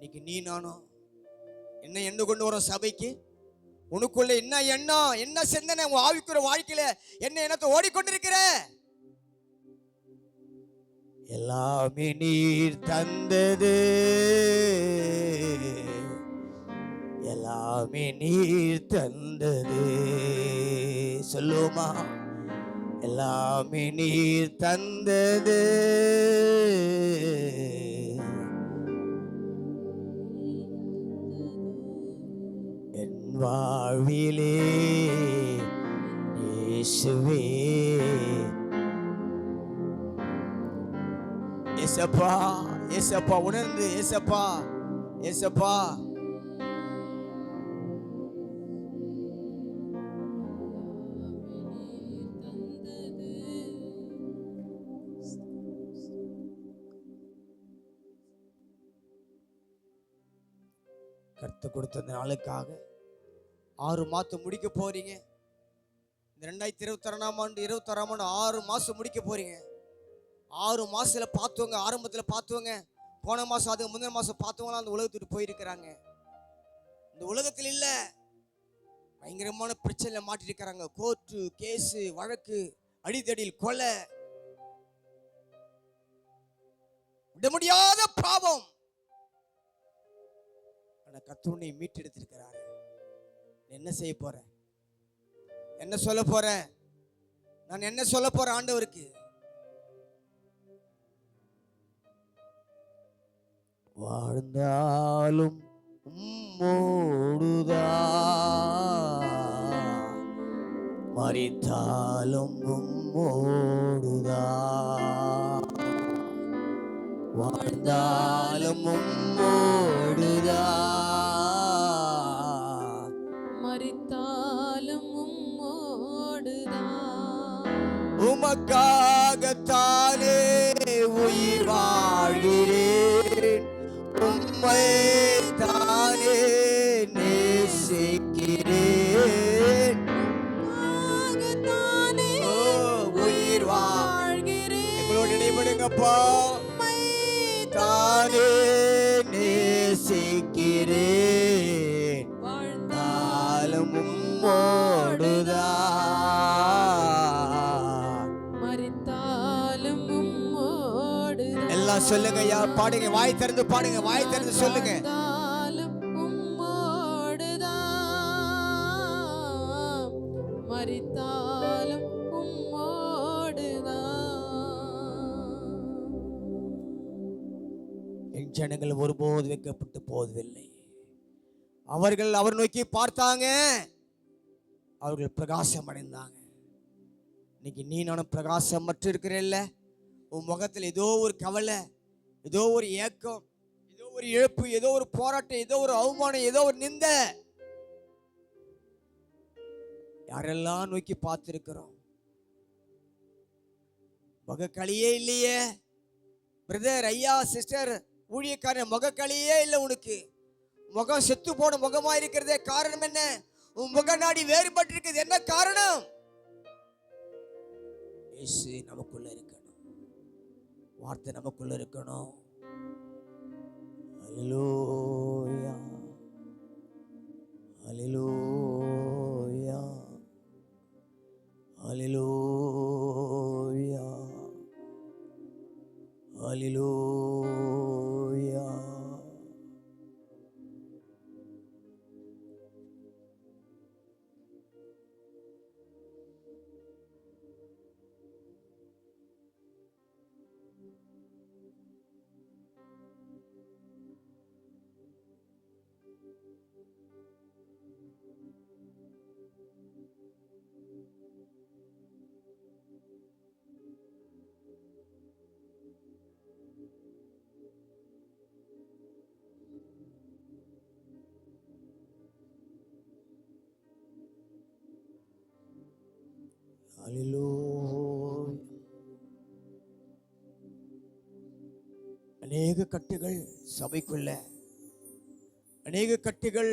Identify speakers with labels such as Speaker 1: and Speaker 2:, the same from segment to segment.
Speaker 1: இன்னைக்கு நீ நானும் என்ன எண்ணம் கொண்டு வரோம் சபைக்கு? உனக்குள்ள என்ன எண்ணம், என்ன சிந்தனை, உன் ஆவிக்குற வாழ்க்கையில என்ன எண்ணத்தை ஓடிக்கொண்டிருக்கிற? எல்லாமே நீர் தந்தது, எல்லாமே நீர் தந்தது. சொல்லுமா? எல்லாமே நீர் தந்தது, என் வாழ்விலே இயேசுவே. ஏசப்பா, ஏசப்பா, உணர்ந்து ஏசப்பா, ஏசப்பா. கர்த்தர் கொடுத்த அந்த நாளுக்காக 6 மாதம் முடிக்க போறீங்க. இந்த 2026ஆம் ஆண்டு 26ஆம் ஆண்டு 6 மாசம் முடிக்க போறீங்க. 6 மாசத்துல பார்த்தவங்க, ஆரம்பத்தில் பார்த்தவங்க, போன மாசம் அதுக்கு முந்தின மாசம் பார்த்தவங்களாம் அந்த உலகத்துக்கு போயிருக்கிறாங்க. இந்த உலகத்தில் இல்ல, பயங்கரமான பிரச்சனையில மாட்டிருக்கிறாங்க. கோர்ட்டு கேஸு வழக்கு, அடிதடியில் கொலை, விட முடியாத பாவம். ஆனா கர்த்தர் உன்னை மீட்டெடுத்திருக்கிறாரு. என்ன செய்ய போற? என்ன சொல்ல போற? நான் என்ன சொல்ல போறேன் ஆண்டவருக்கு? வாழ்ந்தாலும் உம்மோடுதான், மரித்தாலும் உம்மோடுதான். வாழ்ந்தாலும் உம்மோடுதான்,
Speaker 2: மரித்தாலும் உம்மோடுதான்.
Speaker 1: உமக்காகத்தானே உயிர் வாழ்கிறேன், உம்மை தானே நேசிக்கிறேன்.
Speaker 2: உமக்காகத்தானே
Speaker 1: உயிர்
Speaker 2: வாழ்கிறேன்,
Speaker 1: எங்களோட நினைவுடுங்கப்பா.
Speaker 2: உம்மை
Speaker 1: தானே நேசிக்கிறேன், வாழ்ந்தாலும் உம்மோடுதான்,
Speaker 2: மரித்தாலும் உம்மோடுதான்.
Speaker 1: எல்லாம் சொல்லுங்க ஐயா, பாடுங்க, வாய் திறந்து பாடுங்க, வாய் திறந்து சொல்லுங்க.
Speaker 2: வாழ்ந்தாலும் உம்மோடுதான், மரித்தாலும் உம்மோடுதான்.
Speaker 1: என் ஜனங்கள் ஒருபோது வைக்கப்பட்டு போவதில்லை. அவர்கள் அவர் நோக்கி பார்த்தாங்க, அவர்கள் பிரகாசம் அடைந்தாங்க. இன்னைக்கு நீ நானும் பிரகாசம் மற்ற இருக்கிறல்ல, உன் முகத்தில் ஏதோ ஒரு கவலை, ஏதோ ஒரு ஏக்கம், ஏதோ ஒரு இழப்பு, ஏதோ ஒரு போராட்டம், ஏதோ ஒரு அவமானம், ஏதோ ஒரு நிந்த. யாரெல்லாம் நோக்கி பார்த்திருக்கிறோம்? முகக்களியே இல்லையே பிரதர், ஐயா, சிஸ்டர், ஊழியக்காரன், முகக்களியே இல்லை உனக்கு. முகம் செத்து போன முகமா இருக்கிறதே. காரணம் என்ன? உன் முக நாடி வேறுபட்டு இருக்குது. என்ன காரணம்? இயேசு நமக்குள்ள இருக்கணும், வார்த்தை நமக்குள்ள இருக்கணும். ஹல்லேலூயா, ஹல்லேலூயா, ஹல்லேலூயா, ஹல்லேலூயா. அநேக கட்டுகள் சபைக்குள்ள, அநேக கட்டுகள்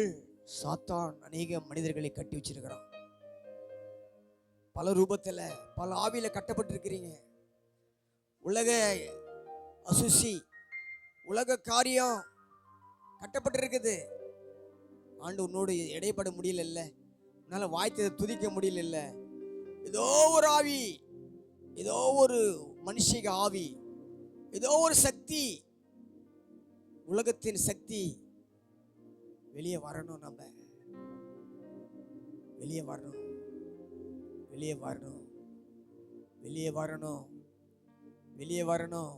Speaker 1: சாத்தான் அநேக மனிதர்களை கட்டி வச்சிருக்கிறான். பல ரூபத்துல, பல ஆவியில கட்டப்பட்டிருக்கிறீங்க. உலக அசுசி, உலக காரியம், கட்டப்பட்டிருக்குது. ஆண்டு உன்னோடு இடைப்பட முடியல, உன்னால வாய்த்ததை துதிக்க முடியல. ஏதோ ஒரு ஆவி, ஏதோ ஒரு மனுஷிக ஆவி, ஏதோ ஒரு சக்தி, உலகத்தின் சக்தி வெளியே வரணும். நம்ம வெளியே வரணும், வெளியே வரணும், வெளியே வரணும், வெளியே வரணும்,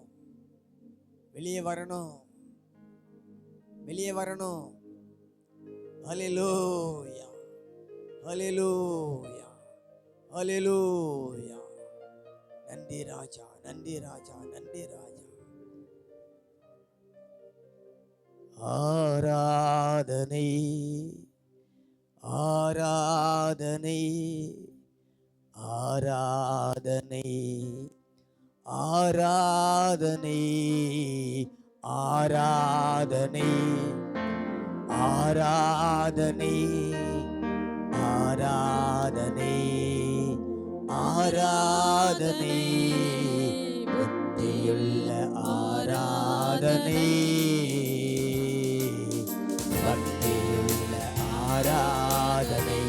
Speaker 1: வெளியே வரணும், வெளியே வரணும். ஹல்லேலூயா, ஹல்லேலூயா, ஹல்லேலூயா. நன்றி ராஜா, நன்றி ராஜா, நன்றி ராஜா. ஆராதனை, ஆராதனை, ஆராதனை, ஆராதனை, ஆராதனை, ஆராதனை, ஆராதனை, ஆராதனை, புத்தியுள்ள ஆராதனை, பக்தியுள்ள ஆராதனை.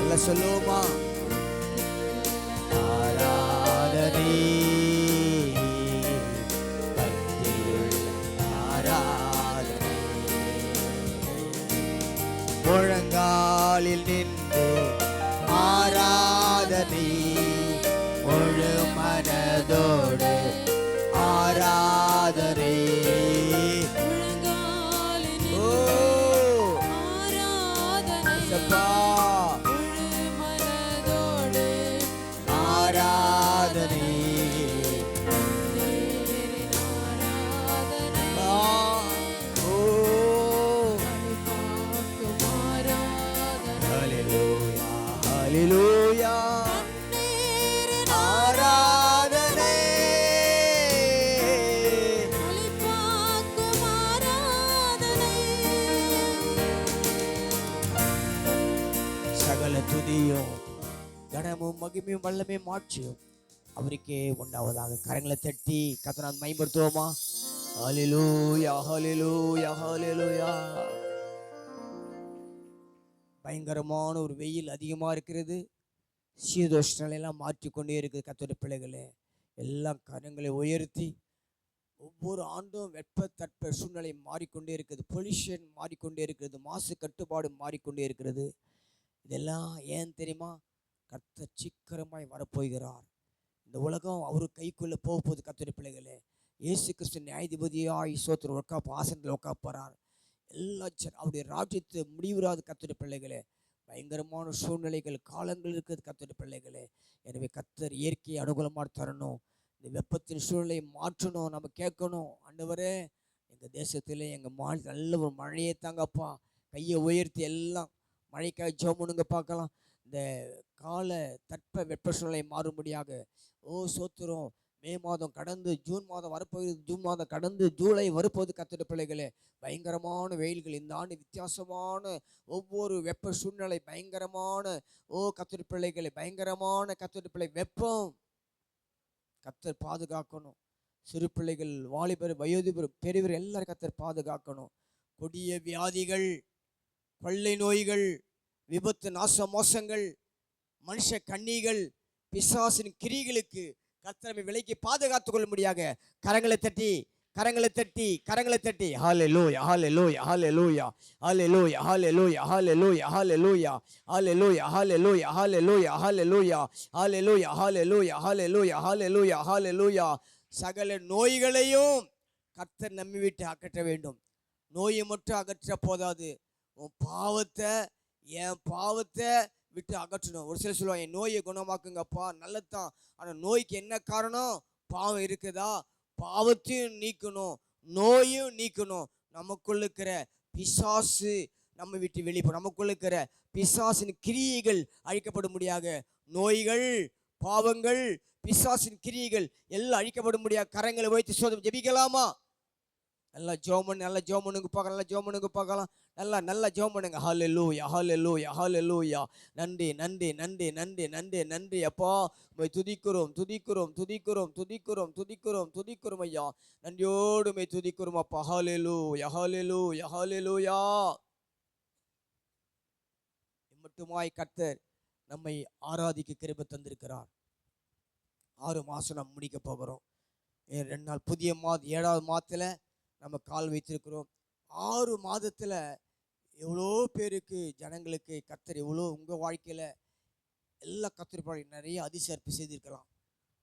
Speaker 1: எல்லாம் சொல்லுவோமா? ஆராதனை, பக்தியுள்ள ஆராதனை. முழங்காலில் நின்று ஆராதனை, முழு மனதோடு ஆராதனை. ஓ சப்பா, ஆராதனை. ஓ ஹல்லேலூயா, ஹல்லேலூயா. ஆராதனை, சகல துதியும் கனமும் மகிமையும் வல்லமையும் மாட்சியும் அவருக்கே உண்டாவதாக. கரங்களை தட்டி கர்த்தரை மகிமைப்படுத்துவோமா? ஹல்லேலூயா, ஹல்லேலூயா, ஹல்லேலூயா. பயங்கரமான ஒரு வெயில் அதிகமா இருக்கிறது. சீதோஷ்ண நிலையெல்லாம் மாற்றிக்கொண்டே இருக்குது. கர்த்தருடைய பிள்ளைகளே, எல்லாம் கரங்களை உயர்த்தி, ஒவ்வொரு ஆண்டும் வெப்ப தட்ப சூழ்நிலை மாறிக்கொண்டே இருக்குது. பொல்யூஷன் மாறிக்கொண்டே இருக்கிறது. மாசு கட்டுப்பாடு மாறிக்கொண்டே இருக்கிறது. இதெல்லாம் ஏன் தெரியுமா? கர்த்தர் சீக்கிரமாய் வரப்போகிறார். இந்த உலகம் அவரு கைக்குள்ளே போக போகுது. கர்த்தருடைய பிள்ளைகளே, இயேசு கிறிஸ்து நியாயாதிபதியாய் சோத்திர ஆசனத்தில் உட்காப்பறார். எல்லா அவருடைய ராஜ்யத்தை முடிவுறாது. கர்த்தருடைய பிள்ளைகளே, பயங்கரமான சூழ்நிலைகள் காலங்கள் இருக்குது. கர்த்தருடைய பிள்ளைகளே, எனவே கர்த்தர் இயற்கையை அனுகூலமாக தரணும். இந்த வெப்பத்தின் சூழ்நிலையை மாற்றணும். நம்ம கேட்கணும், ஆண்டவரே எங்கள் தேசத்தில் எங்கள் மாநிலத்தில் நல்ல ஒரு மழையை தாங்கப்பா. கையை உயர்த்தி எல்லாம் மழைக்காய் ஜெபம் பண்ணுங்க பார்க்கலாம். இந்த கால தட்ப வெப்ப சூழ்நிலை மாறும்படியாக சோத்திரம். மே மாதம் கடந்து ஜூன் மாதம் வரப்போகுது. ஜூன் மாதம் கடந்து ஜூலை வரப்போகுது. கர்த்தருடைய பிள்ளைகளே, பயங்கரமான வெயில்கள் இந்த ஆண்டு, வித்தியாசமான ஒவ்வொரு வெப்ப சூழ்நிலை பயங்கரமான கர்த்தருடைய பிள்ளைகளே, பயங்கரமான கர்த்தருடைய பிள்ளை வெப்பம். கர்த்தர் பாதுகாக்கணும். சிறு பிள்ளைகள், வாலிபர், வயோதிபர், பெரியவர் எல்லாரும் கர்த்தர் பாதுகாக்கணும். கொடிய வியாதிகள், கொள்ளை நோய்கள், விபத்து, நாச மோசங்கள், மனுஷ கண்ணிகள், பிசாசின் கிரிகளுக்கு கர்த்தரை விலைக்கு பாதுகாத்துக் கொள்ளும்படியாக கரங்களை தட்டி, கரங்களை தட்டி, கரங்களை தட்டி. ஹல்லேலூயா, ஹல்லேலூயா, ஹல்லேலூயா, ஹல்லேலூயா, ஹல்லேலூயா, ஹல்லேலூயா, ஹல்லேலூயா, ஹல்லேலூயா, ஹல்லேலூயா, ஹல்லேலூயா, ஹல்லேலூயா, ஹல்லேலூயா, ஹல்லேலூயா, ஹல்லேலூயா, ஹல்லேலூயா, ஹல்லேலூயா. சகல நோய்களையும் கர்த்தர் நம்மை விட்டு அகற்ற வேண்டும். நோயை மட்டும் அகற்ற போதாது, உன் பாவத்தை, என் பாவத்தை விட்டு அகற்றணும். ஒரு சிலர் சொல்லுவாங்க, என் நோயை குணமாக்குங்கப்பா, நல்லதான். ஆனால் நோய்க்கு என்ன காரணம்? பாவம் இருக்குதா? பாவத்தையும் நீக்கணும், நோயும் நீக்கணும். நமக்குள்ள இருக்கிற பிசாசு நம்ம விட்டு வெளிப்படும். நமக்குள்ள இருக்கிற பிசாசின் கிரியைகள் அழிக்கப்படும்படியாக, நோய்கள், பாவங்கள், பிசாசின் கிரியைகள் எல்லாம் அழிக்கப்படும்படியாக கரங்களை வைத்து சோதனை ஜெபிக்கலாமா? நல்லா ஜெபம் பண்ணு, நல்லா ஜெபம் பண்ணுங்க பார்க்கலாம், நல்லா ஜெபம் பண்ணுங்க பார்க்கலாம். நல்லா ஜெபம் பண்ணுங்க. ஹல்லேலூயா, ஹல்லேலூயா, ஹல்லேலூயா. நன்றி நன்றி நன்றி நன்றி நன்றி நன்றி அப்பா. உம்மை துதிக்கிறோம் துதிக்கிறோம் துதிக்கிறோம் துதிக்கிறோம் துதிக்கிறோம் துதிக்கிறோம் ஐயா. நன்றியோடு உம்மை துதிக்கிறோம் அப்பா. ஹல்லேலூயா, ஹல்லேலூயா, ஹல்லேலூயா. மட்டுமாய் கர்த்தர் நம்மை ஆராதிக்க கிருபை தந்திருக்கிறார். 6 மாதம் நம்ம முடிக்க போகிறோம். 2 நாள் புதிய மாதம் 7வது மாதத்தில் நம்ம கால் வைத்திருக்கிறோம். 6 மாதத்தில் எவ்வளோ பேருக்கு ஜனங்களுக்கு கர்த்தர் எவ்வளோ உங்கள் வாழ்க்கையில் எல்லா கர்த்தர் நிறைய அதிசயப்பு செய்திருக்கலாம்.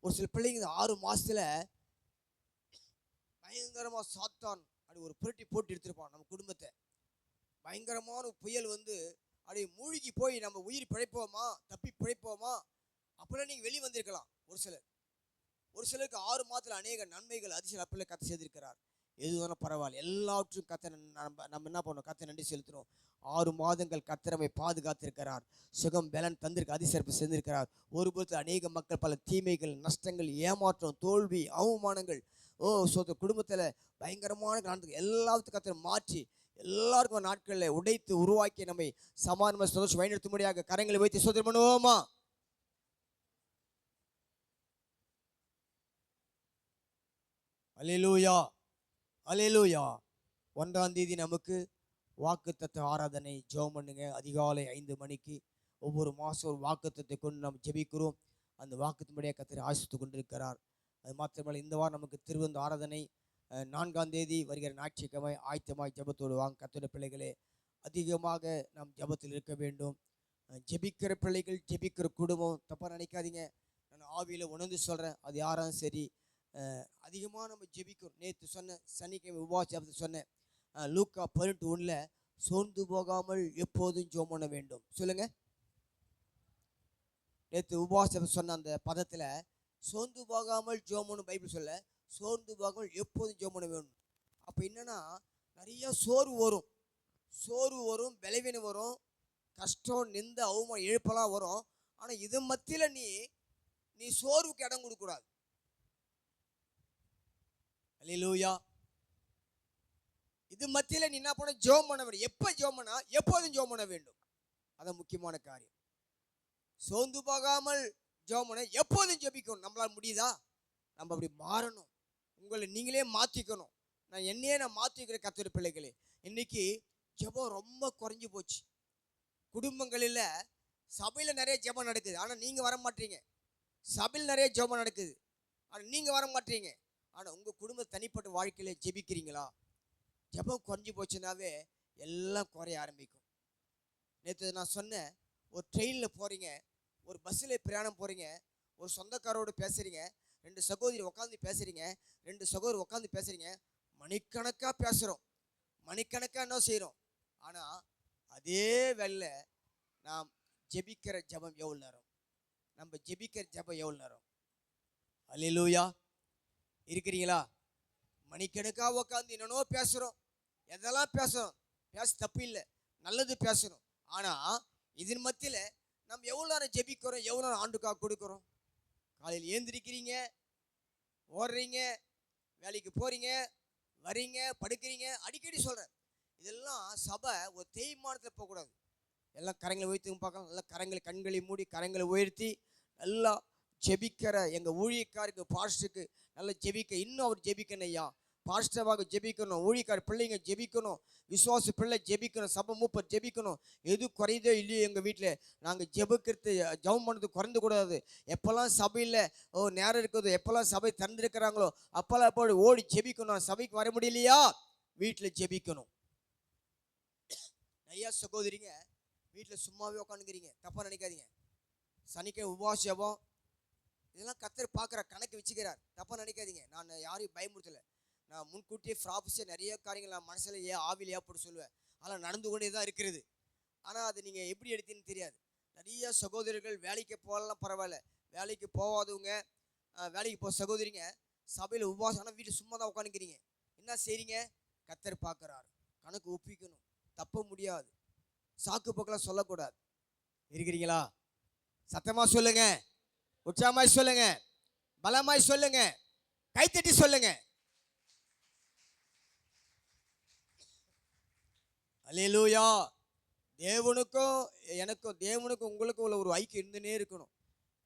Speaker 1: ஒரு சில பிள்ளைங்க இந்த 6 மாதத்தில் பயங்கரமாக சாத்தான் அப்படி ஒரு புரட்டி போட்டு எடுத்திருப்பான் நம்ம குடும்பத்தை. பயங்கரமான புயல் வந்து அப்படி மூழ்கி போய் நம்ம உயிர் பிழைப்போமா தப்பி பிழைப்போமா அப்படிலாம் நீங்கள் வெளியே வந்திருக்கலாம். ஒரு சிலருக்கு 6 மாதத்தில் அநேக நன்மைகள் அதிசய அப்பளை கத்தை செய்திருக்கிறார். எதுவான பரவாயில்ல, எல்லாவற்றும் கத்தை நம்ம என்ன பண்ணோம், கத்தை நன்றி செலுத்துகிறோம். 6 மாதங்கள் கர்த்தர் நம்மை பாதுகாத்திருக்கிறார். சுகம் பலன் தந்திருக்கு, அதிசிறப்பு செஞ்சிருக்கிறார். ஒரு புறத்தில் அநேக மக்கள் பல தீமைகள், நஷ்டங்கள், ஏமாற்றம், தோல்வி, அவமானங்கள், குடும்பத்தில் பயங்கரமான காரணத்துக்கு எல்லாத்துக்கும் கர்த்தர் மாற்றி எல்லாருக்கும் நாட்களில் உடைத்து உருவாக்கி நம்மை சமாதானமாக சந்தோஷம் வழிநடத்தும்படியாக கரங்களை வைத்து சோதனை பண்ணுவோமா? அல்லேலூயா, அல்லேலூயா. 1ஆம் தேதி நமக்கு வாக்குத்தத்த ஆராதனை. ஜெபம் பண்ணுங்க. அதிகாலை 5 மணிக்கு ஒவ்வொரு மாதம் ஒரு வாக்குத்தத்தை கொண்டு நாம் ஜெபிக்கிறோம். அந்த வாக்குத்தின்படியாக கர்த்தர் ஆசித்து கொண்டிருக்கிறார். அது மாத்திரமல்ல, இந்த வாரம் நமக்கு திருவந்த ஆராதனை. 4ஆம் தேதி வருகிற ஞாயிற்றுக்கிழமை ஆயத்தமாய் ஜெபத்தோடு வாங்க. கர்த்தருடைய பிள்ளைகளே, அதிகமாக நாம் ஜெபத்தில் இருக்க வேண்டும். ஜெபிக்கிற பிள்ளைகள், ஜெபிக்கிற குடும்பம், தப்பாக நினைக்காதீங்க. நான் ஆவியில் உணர்ந்து சொல்கிறேன். அது யாரும் சரி, அதிகமாக நம்ம ஜெபிக்கணும். நேற்று சொன்னேன், சனிக்கிழமை உபவாச ஜெபத்தை சொன்னேன். லூக்கா 18:1 சோர்ந்து போகாமல் எப்போதும் ஜெபம் பண்ண வேண்டும். சொல்லுங்க. நேற்று உபவாச ஜெபம் சொன்ன அந்த பதத்தில் சோர்ந்து போகாமல் ஜெபம் பண்ண பைபிள் சொல்ல, சோர்ந்து போகாமல் எப்போதும் ஜெபம் பண்ண வேண்டும். அப்போ என்னன்னா, நிறைய சோர்வு வரும், பலவீனம் வரும், கஷ்டம், நிந்த, அவமானம், இழப்பெல்லாம் வரும். ஆனால் இது மத்தியில் நீ சோர்வுக்கு இடம் கொடுக்கக்கூடாது. அல்லேலூயா. இது மத்தியில் நீ என்ன பண்ண, ஜெபம் பண்ண வேண்டும். எப்போ ஜெபம் பண்ணா, எப்போதும் ஜெபம் பண்ண வேண்டும். அதான் முக்கியமான காரியம். சோர்ந்து போகாமல் ஜெபம் பண்ண, எப்போதும் ஜெபிக்கணும். நம்மளால் முடியுதா? நம்ம அப்படி மாறணும். உங்களை நீங்களே மாற்றிக்கணும். என்னையே மாற்றிக்கிறேன். கர்த்தருடைய பிள்ளைகளே, இன்னைக்கு ஜெபம் ரொம்ப குறைஞ்சி போச்சு. குடும்பங்களில் சபையில் நிறைய ஜெபம் நடக்குது, ஆனால் நீங்கள் வர மாட்டீங்க. சபையில் நிறைய ஜெபம் நடக்குது, ஆனால் நீங்கள் வர மாட்டீங்க. ஆனால் உங்கள் குடும்ப தனிப்பட்ட வாழ்க்கையில ஜெபிக்கிறீங்களா? ஜெபம் குறைஞ்சி போச்சுனாவே எல்லாம் குறைய ஆரம்பிக்கும். நேற்று நான் சொன்னேன், ஒரு ட்ரெயினில் போகிறீங்க, ஒரு பஸ்ஸில் பிரயாணம் போகிறீங்க, ஒரு சொந்தக்காரோடு பேசுகிறீங்க, 2 சகோதரி உட்காந்து பேசுகிறீங்க, 2 சகோதரி உட்காந்து பேசுகிறீங்க, மணிக்கணக்காக பேசுகிறோம், மணிக்கணக்காக என்ன செய்கிறோம். ஆனால் அதே வேலை நாம் ஜெபிக்கிற ஜெபம் எவ்வளோ நேரம், நம்ம ஜெபிக்கிற ஜெபம் எவ்வளோ நேரம்? அல்லேலூயா. இருக்கிறீங்களா? மணிக்கணக்காக உட்காந்து என்னென்னோ பேசுகிறோம், எதெல்லாம் பேசுகிறோம், பேச தப்பு இல்லை, நல்லது பேசணும். ஆனால் இதன் மத்தியில் நம்ம எவ்வளோ நேரம் ஜெபிக்கிறோம், எவ்வளோ நேரம் ஆண்டுக்காக கொடுக்குறோம்? காலையில் ஏந்திரிக்கிறீங்க, ஓடுறீங்க, வேலைக்கு போகிறீங்க, வரீங்க, படுக்கிறீங்க. அடிக்கடி சொல்கிறேன், இதெல்லாம் சபை ஒரு தேய்மானத்தில் போகக்கூடாது. எல்லாம் கரங்களை உயர்த்தி பார்க்கலாம். நல்லா கரங்களை, கண்களை மூடி கரங்களை உயர்த்தி நல்லா ஜெபிக்கிற எங்கள் ஊழியக்காருக்கு, பாஸ்டருக்கு நல்லா ஜெபிக்க, இன்னும் அவர் ஜெபிக்கணும் ஐயா. பாஸ்டராக ஜெபிக்கணும், ஊழியக்கார பிள்ளைங்க ஜெபிக்கணும், விசுவாச பிள்ளை ஜெபிக்கணும், சபை மூப்பர் ஜெபிக்கணும். எது குறையுதோ இல்லையோ எங்கள் வீட்டில் நாங்கள் ஜெபிக்கிறது, ஜெபம் பண்ணுறது குறைந்து கூடாது. எப்போல்லாம் சபையில் நேரம் இருக்குதோ, எப்போல்லாம் சபை திறந்துருக்கிறாங்களோ அப்போல்லாம் போய் ஓடி ஜெபிக்கணும். சபைக்கு வர முடியலையா, வீட்டில் ஜெபிக்கணும். ஐயா சகோதரிங்க வீட்டில் சும்மாவே உட்காந்துக்கிறீங்க, தப்பாக நினைக்காதீங்க. சனிக்கிழமை உபவாச ஜெபம் இதெல்லாம் கர்த்தர் பார்க்குற, கணக்கு வச்சுக்கிறார். தப்பாக நினைக்காதீங்க. நான் யாரையும் பயமுறுத்தலை. நான் முன்கூட்டியே ப்ராஃபஸியாக நிறைய காரியங்கள் நான் மனசில் ஆவியில் ஏற்பட்டு சொல்லுவேன். அதெல்லாம் நடந்து கொண்டே தான் இருக்கிறது. ஆனால் அது நீங்கள் எப்படி எடுத்தீங்கன்னு தெரியாது. நிறைய சகோதரர்கள் வேலைக்கு போகலாம், பரவாயில்ல, வேலைக்கு போகாதவங்க, வேலைக்கு போக சகோதரிங்க சபையில் உபவாசம், ஆனால் வீட்டில் சும்மா தான் உட்காந்துக்கிறீங்க. என்ன செய்கிறீங்க? கர்த்தர் பார்க்குறாரு, கணக்கு ஒப்பிக்கணும். தப்ப முடியாது, சாக்கு போக்கெல்லாம் சொல்லக்கூடாது. இருக்கிறீங்களா? சத்தமாக சொல்லுங்க, உற்சாகமாய் சொல்லுங்க, பலமாய் சொல்லுங்க, கைத்தட்டி சொல்லுங்க. அல்லேலூயா. தேவனுக்கும் தேவனுக்கும் உங்களுக்கும் உள்ள ஒரு ஐக்கியம் இருந்துனே இருக்கணும்.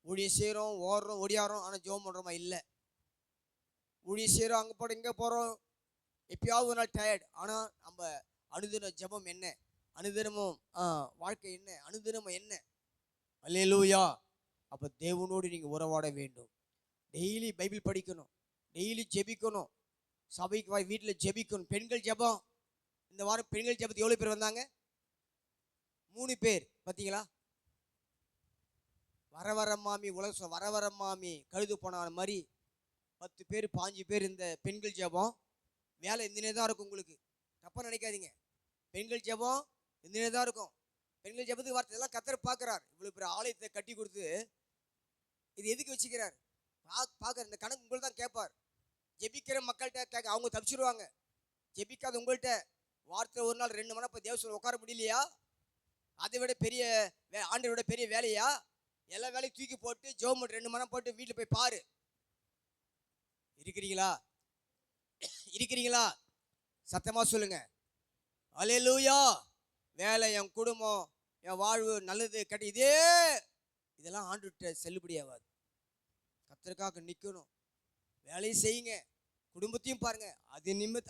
Speaker 1: ஊழியம் செய்கிறோம், ஓடுறோம், ஒடியாடுறோம், ஆனால் ஜெபம் பண்ணுறோமா? இல்லை. ஊழியம் செய்கிறோம், அங்கே போகிறோம், இங்கே போகிறோம், எப்பயாவது ஒரு நாள் டயர்ட். ஆனால் நம்ம அனுதின ஜெபம் என்ன, அனுதினமும் வாழ்க்கை என்ன, அனுதினமும் என்ன? அல்லேலூயா. அப்போ தேவனோடு நீங்கள் உறவாட வேண்டும். டெய்லி பைபிள் படிக்கணும், டெய்லி ஜெபிக்கணும், சபைக்கு வீட்டில் ஜெபிக்கணும். பெண்கள் ஜெபம், இந்த வாரம் பெண்கள் ஜெபத்துக்கு எவ்வளோ பேர் வந்தாங்க? 3 பேர். பார்த்தீங்களா? வர மாமி உலகம் வர மாமி கழுது போன மாதிரி 10 பேர் 5 பேர் இந்த பெண்கள் ஜெபம். வேலை இருந்துனே தான் இருக்கும். உங்களுக்கு தப்பாக நினைக்காதீங்க. பெண்கள் ஜெபம் இருந்துனே தான் இருக்கும். பெண்கள் ஜெபத்துக்கு வார்த்தை எல்லாம் கர்த்தர் பார்க்குறார். இவ்வளோ பெரிய ஆலயத்தை கட்டி கொடுத்து இது எதுக்கு வச்சுக்கிறார்? பார்க்குற இந்த கணக்கு உங்களை தான் கேட்பார். ஜெபிக்கிற மக்கள்கிட்ட கேட்க அவங்க தப்பிச்சிடுவாங்க. ஜெபிக்காத உங்கள்கிட்ட வார்த்தை ஒரு நாள் 2 மணி நேரம் தேவசூழல் உட்கார முடியலையா? அதை விட பெரிய ஆண்டவரோட பெரிய வேலையா? எல்லா வேலையும் தூக்கி போட்டு ஜெபம் 2 மணி நேரம் போட்டு வீட்டில் போய் பாரு. இருக்கிறீங்களா? இருக்கிறீங்களா? சத்தமாக சொல்லுங்க. அல்லேலூயா. வேலை, என் குடும்பம், என் வாழ்வு, நல்லது கெட்ட இதெல்லாம் ஆண்டுகிட்ட செல்லுபடி ஆகாது. கர்த்தருக்காக நிற்கணும், வேலையை செய்யுங்க, குடும்பத்தையும் பாருங்க.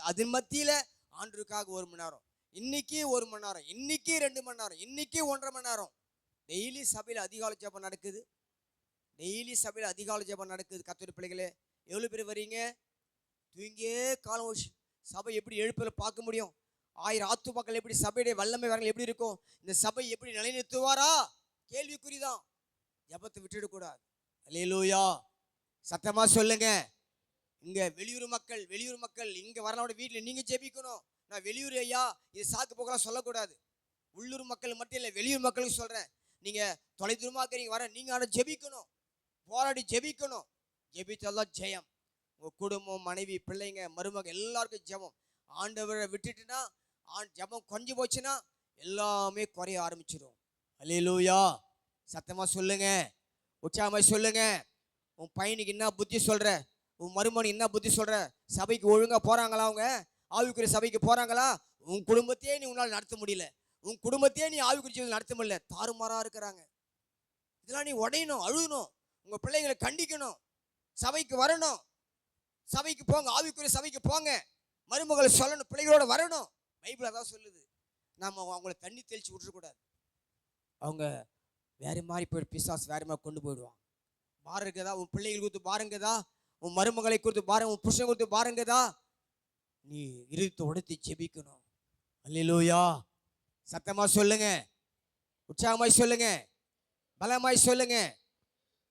Speaker 1: அது மத்தியில் ஆண்டுக்காக 1 மணி நேரம், இன்னைக்கு 1 மணி நேரம், இன்னைக்கு 2 மணி நேரம், இன்னைக்கு 1.5 மணி நேரம். டெய்லி சபையில் அதிகாலை ஜெபம் நடக்குது. டெய்லி சபையில் அதிகாலை ஜெபம் நடக்குது. கர்த்தருடைய பிள்ளைகளே, எவ்வளோ பேர் வரீங்க? தூங்கியே காலம் சபை எப்படி எழுப்பில் பார்க்க முடியும்? 1000 ஆத்துமாக்கள் எப்படி சபையுடைய வல்லமை வரங்கள் எப்படி இருக்கும்? இந்த சபை எப்படி நிலைநிறுத்துவாரா? கேள்விக்குறிதான். ஜெபத்தை விட்டுடக்கூடாது. அல்லேலூயா. சத்தமாக சொல்லுங்க. இங்கே வெளியூர் மக்கள் இங்கே வரலாவோட வீட்டில் நீங்கள் ஜெபிக்கணும். நான் வெளியூர் ஐயா இது சாக்கு போகலாம் சொல்லக்கூடாது. உள்ளூர் மக்கள் மட்டும் இல்லை, வெளியூர் மக்களுக்கு சொல்கிறேன். நீங்கள் தொலைதூரமாக நீங்கள் வர, நீங்கள் ஆனால் ஜெபிக்கணும், போராடி ஜெபிக்கணும். ஜெபித்தால்தான் ஜெயம். உங்கள் குடும்பம், மனைவி, பிள்ளைங்க, மருமக எல்லாருக்கும் ஜெபம். ஆண்டவரை விட்டுட்டுனா ஜெபம் கொஞ்சம் போச்சுன்னா எல்லாமே குறைய ஆரம்பிச்சிடும். அல்லேலூயா. சத்தமாக சொல்லுங்க, உற்சாகமாக சொல்லுங்க. உன் பையனுக்கு என்ன புத்தி சொல்கிற, உன் மருமனுக்கு என்ன புத்தி சொல்கிற? சபைக்கு ஒழுங்காக போகிறாங்களா? அவங்க ஆவிக்குரிய சபைக்கு போகிறாங்களா? உன் குடும்பத்தையே நீ உன்னால் நடத்த முடியல, உன் குடும்பத்தையே நீ ஆவிக்குரிய ஜீவிதம் நடத்த முடியல, தாறுமாறாக இருக்கிறாங்க. இதெல்லாம் நீ உடையணும், அழுகணும், உங்கள் பிள்ளைங்களை கண்டிக்கணும், சபைக்கு வரணும், சபைக்கு போங்க, ஆவிக்குரிய சபைக்கு போங்க, மருமகளை சொல்லணும், பிள்ளைகளோட வரணும். பைபிள் அதான் சொல்லுது. நாம் அவங்கள தண்ணி தெளித்து விட்டுறக்கூடாது. அவங்க வேறு மாதிரி போயிட்டு பிசாசு வேறு மாதிரி கொண்டு போயிடுவான். பாரம் இருக்குதா? உன் பிள்ளைகள் கொடுத்து பாருங்கதா, உன் மருமகளை கொடுத்து பாருங்க, உன் புருஷன் கொடுத்து பாருங்கதா. நீ இருத்து உடைத்து ஜெபிக்கணும். அல்லேலூயா. சத்தமாக சொல்லுங்க, உற்சாகமாய் சொல்லுங்க, பலமாய் சொல்லுங்க.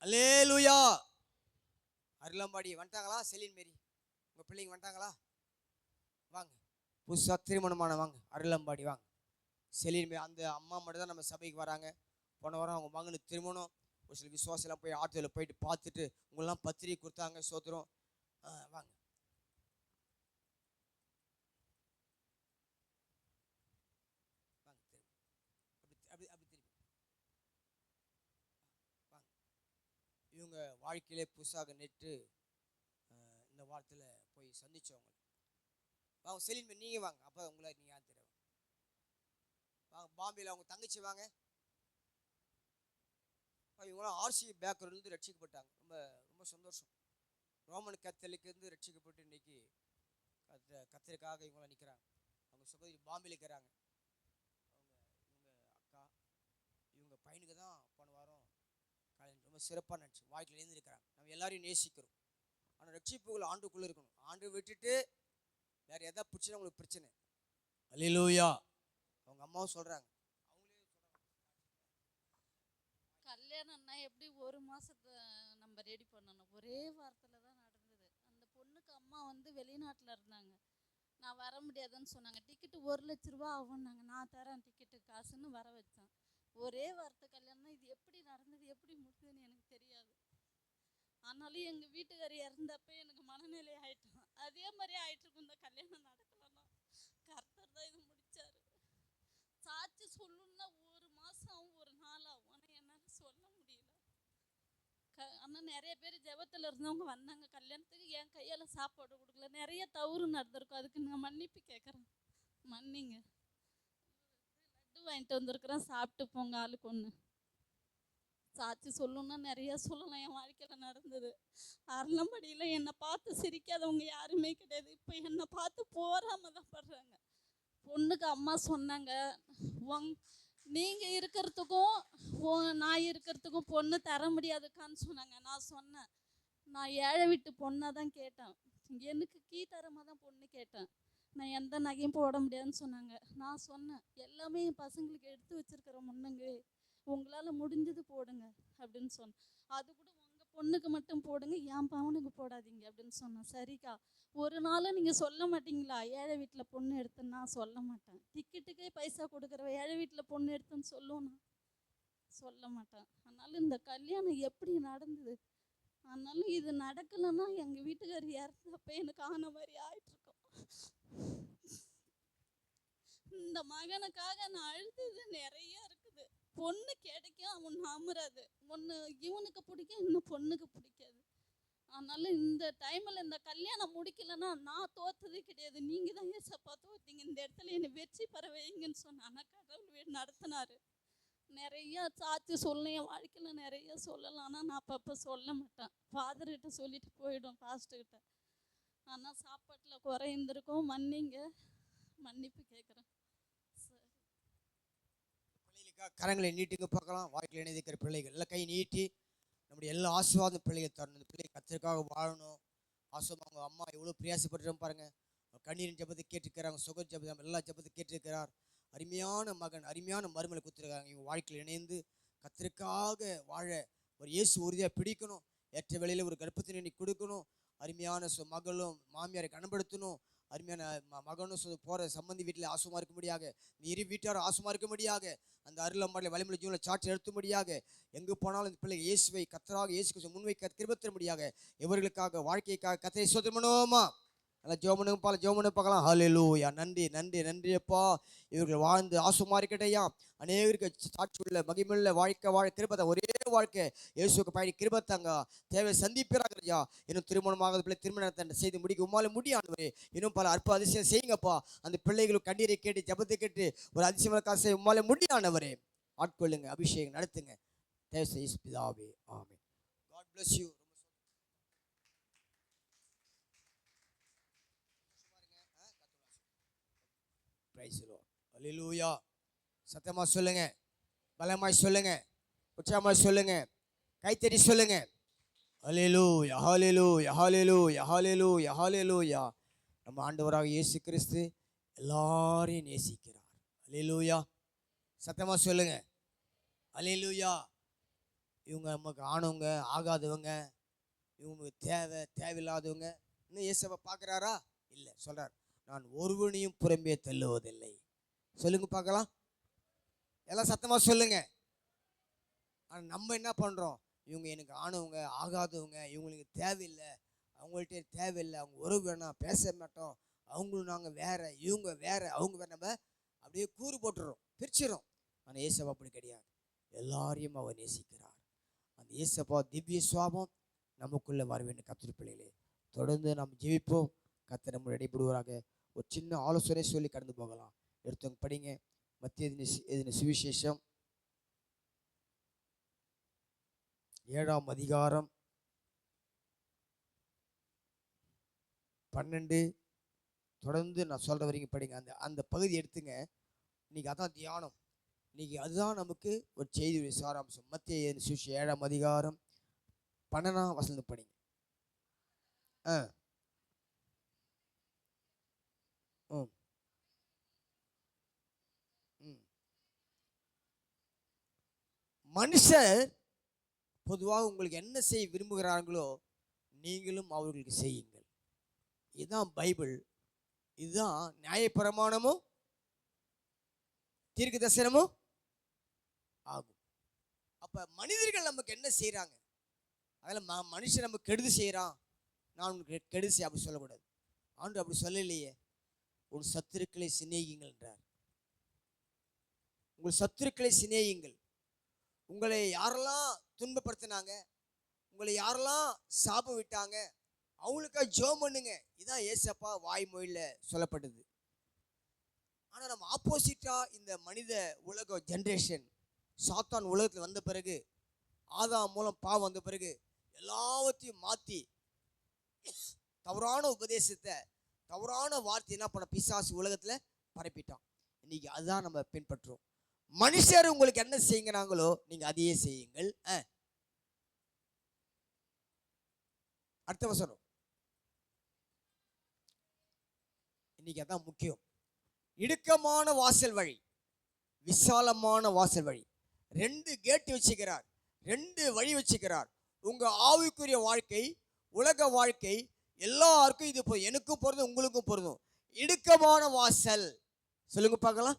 Speaker 1: அல்லேலூயா. அருளம்பாடி வந்துட்டாங்களா? செலின் மேரி உங்கள் பிள்ளைங்க வந்துட்டாங்களா? வாங்க, புதுசாக திருமணமான வாங்க, அருளம்பாடி வாங்க. செலின் மேரி அந்த அம்மா மட்டும் தான் நம்ம சபைக்கு வராங்க. போன வாரம் அவங்க மகனுக்கு திருமணம். ஒரு சில விசுவாசெல்லாம் போய் ஆட்டோவில் போயிட்டு பார்த்துட்டு உங்களெல்லாம் பத்திரிக்கை கொடுத்தாங்க. சோத்திரம். வாங்க. இவங்க வாழ்க்கையிலே புதுசாக நெட்டு இந்த வாரத்தில் போய் சந்திச்சவங்க. வாங்க செலின், நீங்கள் வாங்க. அப்போ உங்களை நீங்கள் யார் தெரியும்? வாங்க. பாம்பேயில் அவங்க தங்கச்சி வாங்க. இவங்களாம் ஆர்சி பேக்ரவுண்ட்லேருந்து ரட்சிக்கப்பட்டாங்க. ரொம்ப ரொம்ப சந்தோஷம். ரோமன் கத்தலிக்கிருந்து ரட்சிக்கப்பட்டு இன்னைக்கு கத்தருக்காக இவங்களாம் நிற்கிறாங்க. அவங்க சகோதரி பாம்பேயில் இருக்கிறாங்க. இவங்க அக்கா, இவங்க பையனுக்கு தான் போன வாரம் காலையில் ரொம்ப சிறப்பாக நினச்சி வாழ்க்கையில் எழுந்திருக்கிறாங்க. நம்ம எல்லாரையும் நேசிக்கிறோம். ஆனால் ரட்சிப்புகள் ஆண்டுக்குள்ளே இருக்கணும். ஆண்டு விட்டுட்டு வேறு எதாவது பிடிச்சினா உங்களுக்கு பிரச்சனை. அல்லேலூயா. அவங்க அம்மாவும் சொல்கிறாங்க.
Speaker 3: கல்யாணம்னா எப்படி 1 மாசத்தை நம்ம ரெடி பண்ணணும்? ஒரே வாரத்தில் தான் நடந்தது. அந்த பொண்ணுக்கு அம்மா வந்து வெளிநாட்டில் இருந்தாங்க. நான் வர முடியாதுன்னு சொன்னாங்க. டிக்கெட்டு 1 லட்ச ரூபா ஆகும்னாங்க. நான் தரேன் டிக்கெட்டு காசுன்னு வர வச்சேன். ஒரே வாரத்தை கல்யாணம். இது எப்படி நடந்தது, எப்படி முடிஞ்சதுன்னு எனக்கு தெரியாது. ஆனாலும் எங்கள் வீட்டுக்காரி இறந்தப்ப எனக்கு மனநிலை ஆயிட்டோம். அதே மாதிரி ஆயிட்டுருக்கும். இந்த கல்யாணம் நடக்கலன்னா கர்த்தர் தான் இது முடிச்சாரு. சாட்சி சொல்லணும்னா 1 மாதம் ஆகும், 1 நாள் ஆகும். ஆனால் என்னால் சொல்ல முடியல. ஆனால் நிறைய பேர் ஜெபத்தில் இருந்தவங்க வந்தாங்க கல்யாணத்துக்கு. என் கையால் சாப்பாடு கொடுக்கல. நிறைய தவறு நடந்திருக்கும். அதுக்கு நான் மன்னிப்பு கேட்குறேன். மன்னிங்க. வாங்கிட்டு வந்திருக்கிறேன், சாப்பிட்டு போங்க ஆளுக்கு ஒன்று. சாட்சி சொல்லணும்னா நிறைய சொல்லலாம். என் வாழ்க்கையில் நடந்தது. அருளம்படியில் என்னை பார்த்து சிரிக்காதவங்க யாருமே கிடையாது. இப்போ என்னை பார்த்து போராம தான் படுறாங்க. பொண்ணுக்கு அம்மா சொன்னாங்க, நீங்கள் இருக்கிறதுக்கும் நான் இருக்கிறதுக்கும் பொண்ணு தர முடியாதுக்கான்னு சொன்னாங்க. நான் சொன்னேன், நான் ஏழை வீட்டு பொண்ணாக தான் கேட்டேன், எனக்கு கீழ்த்தரமாக தான் பொண்ணு கேட்டேன், நான் எந்த நகையும் போட முடியாதுன்னு சொன்னாங்க. நான் சொன்னேன், எல்லாமே என் பசங்களுக்கு எடுத்து வச்சிருக்கிற முன்னங்க, உங்களால் முடிஞ்சது போடுங்க அப்படின்னு சொன்னேன். அது கூட உங்கள் பொண்ணுக்கு மட்டும் போடுங்க, என் பவனுக்கு போடாதீங்க அப்படின்னு சொன்னேன். சரிக்கா, ஒரு நாளும் நீங்கள் சொல்ல மாட்டீங்களா ஏழை வீட்டில் பொண்ணு எடுத்துன்னு? நான் சொல்ல மாட்டேன். டிக்கெட்டுக்கே பைசா கொடுக்குறவ ஏழை வீட்டில் பொண்ணு எடுத்துன்னு சொல்லுவோன்னா சொல்ல மாட்டேன். அதனால இந்த கல்யாணம் எப்படி நடந்தது, அதனால இது நடக்கலைன்னா எங்கள் வீட்டுக்கார் இறந்தப்ப எனக்கு ஆன மாதிரி ஆயிட்டுருக்கோம். இந்த மகனுக்காக நான் அழுதது நிறைய இருக்குது. பொண்ணு கிடைக்கும், அவன் நம்புறாது. ஒன்று இவனுக்கு பிடிக்கும், இன்னும் பொண்ணுக்கு பிடிக்காது. அதனால இந்த டைமில் இந்த கல்யாணம் முடிக்கலைன்னா நான் தோத்தது கிடையாது, நீங்கள் தான் ஏசப்பா தோத்தீங்க, இந்த இடத்துல என்னை வெற்றி பெற வைங்கன்னு சொன்னேன். ஆனால் கடவுள் நடத்தினாரு. நிறைய சாட்சி சொல்லணும், என் வாழ்க்கையில் நிறைய சொல்லலாம். ஆனால் நான் அப்பப்போ சொல்ல மாட்டேன். ஃபாதர்கிட்ட சொல்லிட்டு போயிடும், பாஸ்டர்கிட்ட. ஆனால் சாப்பாட்டில் குறை இருந்திருக்கும், மன்னிப்பு கேட்குறேன்.
Speaker 1: கரங்களை நீட்டுங்க பார்க்கலாம். வாழ்க்கையில் இணைந்திருக்கிற பிள்ளைகள் எல்லாம் கை நீட்டி நம்முடைய எல்லா ஆசீர்வாதம் பிள்ளைகள் தரணும். இந்த பிள்ளை கத்திற்காக வாழணும். ஆசீர்வாதம். அவங்க அம்மா எவ்வளோ பிரயாசப்பட்டு பாருங்க, கண்ணீரின் ஜபத்தை கேட்டிருக்கிறாங்க, சுக ஜபம் எல்லா ஜபத்தை கேட்டிருக்கிறார். அருமையான மகன், அருமையான மருமலை கொடுத்துருக்காங்க. இவங்க வாழ்க்கையில் இணைந்து கத்திற்காக வாழ ஒரு இயேசு உறுதியாக பிடிக்கணும். ஏற்ற வேளையில் ஒரு கர்ப்பத்தினை கொடுக்கணும். அருமையான மகளும் மாமியாரை கனப்படுத்தணும். அருமையான மகனும் போகிற சம்பந்தி வீட்டில் ஆசுமா இருக்க முடியாக, இந்த இரு வீட்டாரும் ஆசுமா இருக்க முடியாக, அந்த அருளம்பாடில் வலிமலை ஜீவனில் சாட்சி எடுத்தும்படியாக, எங்கு போனாலும் இந்த பிள்ளை இயேசுவை கத்தராக இயேசு முன்வைக்க கிருபத்திரும்படியாக, இவர்களுக்காக வாழ்க்கைக்காக கத்தரை சோதனை பண்ணுவோமா? நல்லா ஜோமனு பார்க்கலாம். ஹல்லேலூயா. நன்றி நன்றி நன்றி அப்பா. இவர்கள் வாழ்ந்து ஆசுமா இருக்கட்டையா. அநேகருக்கு சாட்சியுள்ள மகிமுள்ள வாழ்க்கை வாழ கிருபத்தை, ஒரே வாழ்க்கை இயேசுக்கு பயணி கிருபத்தாங்க தேவை சந்திப்பிறாங்கய்யா. இன்னும் திருமணமாக பிள்ளை திருமணத்தை செய்து முடிக்க உமால முடியாதவரே. இன்னும் பல அற்ப அதிசயம் செய்யுங்கப்பா. அந்த பிள்ளைகளுக்கு கண்ணீரை கேட்டு ஜபத்தை கேட்டு ஒரு அதிசயமான காசை உமால முடியானவரே. ஆட்கொள்ளுங்க, அபிஷேகம் நடத்துங்க. தேவை செய்ய பிதாவே. ஆமென். God bless you. அல்லேலூயா. சத்தமா சொல்லுங்க, பலமாய் சொல்லுங்க, உற்சாகமாய் சொல்லுங்க, கைத்தறி சொல்லுங்க. அல்லேலூயா ஹல்லேலூயா ஹல்லேலூயா ஹல்லேலூயா ஹல்லேலூயா. நம்ம ஆண்டவராக இயேசு கிறிஸ்து எல்லாரையும் நேசிக்கிறார். அல்லேலூயா. சத்தமா சொல்லுங்க, அல்லேலூயா. இவங்க நமக்கு ஆனவங்க ஆகாதவங்க, இவங்களுக்கு தேவையில்லாதவங்க இன்னும் இயேசுவை பார்க்குறாரா? இல்லை. சொல்கிறார், நான் ஒருவனையும் புறம்பே தள்ளுவதில்லை. சொல்லுங்க பார்க்கலாம், எல்லாம் சத்தமாக சொல்லுங்க. ஆனால் நம்ம என்ன பண்ணுறோம்? இவங்க எனக்கு ஆனவங்க ஆகாதவங்க, இவங்களுக்கு தேவையில்லை, அவங்கள்ட்ட தேவையில்லை, அவங்க உறவு வேணாம், பேச மாட்டோம், அவங்களும் நாங்கள் வேற, இவங்க வேற, அவங்க வேற, நம்ம அப்படியே கூறு போட்டுறோம், பிரிச்சிடும். ஆனால் ஏசப்பா அப்படி கிடையாது. எல்லாரையும் அவர் நேசிக்கிறார். அந்த ஏசப்பா திவ்ய சுவாபம் நமக்குள்ளே வர வேண்டும். கர்த்தர் பிள்ளைகளே, தொடர்ந்து நாம் ஜெபிப்போம். கர்த்தர் நம்ம இடைப்படுவராக. ஒரு சின்ன ஆலோசனை சொல்லி கடந்து போகலாம். எடுத்தவங்க படிங்க. மத்திய சுவிசேஷம் 7ஆம் அதிகாரம் 12 தொடர்ந்து நான் சொல்கிற வரைக்கும் படிங்க. அந்த பகுதி எடுத்துங்க. இன்னைக்கு அதான் தியானம். இன்னைக்கு அதுதான் நமக்கு ஒரு செய்தி சாராம்சம். மத்திய சுவிசேஷம் 7ஆம் அதிகாரம் 12ஆம் வசனம் படிங்க. மனுஷர் பொதுவாக உங்களுக்கு என்ன செய்ய விரும்புகிறார்களோ நீங்களும் அவர்களுக்கு செய்யுங்கள். இதுதான் பைபிள். இதுதான் நியாயப்பிரமாணமும் தீர்க்க தரிசனமும் ஆகும். அப்ப மனிதர்கள் நமக்கு என்ன செய்யறாங்க? அதில் மனுஷன் நமக்கு கெடுதி செய்யறான், நான் உனக்கு கெடுதி செய்ய அப்படி சொல்லக்கூடாது. ஆண்டு அப்படி சொல்லலையே. உன் சத்துருக்களை சிநேகிங்கள் என்றார். உங்கள் சத்துருக்களை சிநேகிங்கள். உங்களை யாரெல்லாம் துன்பப்படுத்தினாங்க, உங்களை யாரெல்லாம் சாபம் விட்டாங்க, அவங்களுக்காக ஜெபம் பண்ணுங்க. இதான் ஏசப்பா வாய்மொழியில் சொல்லப்பட்டது. ஆனால் நம்ம ஆப்போசிட்டா இந்த மனித உலக ஜென்ரேஷன் சாத்தான் உலகத்தில் வந்த பிறகு, ஆதாம் மூலம் பாவம் வந்த பிறகு எல்லாவற்றையும் மாற்றி தவறான உபதேசத்தை, தவறான வார்த்தை என்ன பண்ண பிசாசு உலகத்தில் பரப்பிட்டான். இன்னைக்கு அதுதான் நம்ம பின்பற்றுறோம். மனுஷர் உங்களுக்கு என்ன செய்யுங்கிறாங்களோ நீங்க அதையே செய்யுங்கள். அடுத்த வசனம். இன்னைக்கு அதான் முக்கியம். இடுக்கமான வாசல் வழி, விசாலமான வாசல் வழி. 2 கேட் வச்சுக்கிறார், 2 வழி வச்சுக்கிறார். உங்க ஆவிக்குரிய வாழ்க்கை, உலக வாழ்க்கை எல்லாருக்கும் இது போதும். எனக்கும் பொருந்தும், உங்களுக்கும் பொருந்தும். இடுக்கமான வாசல். சொல்லுங்க பார்க்கலாம்,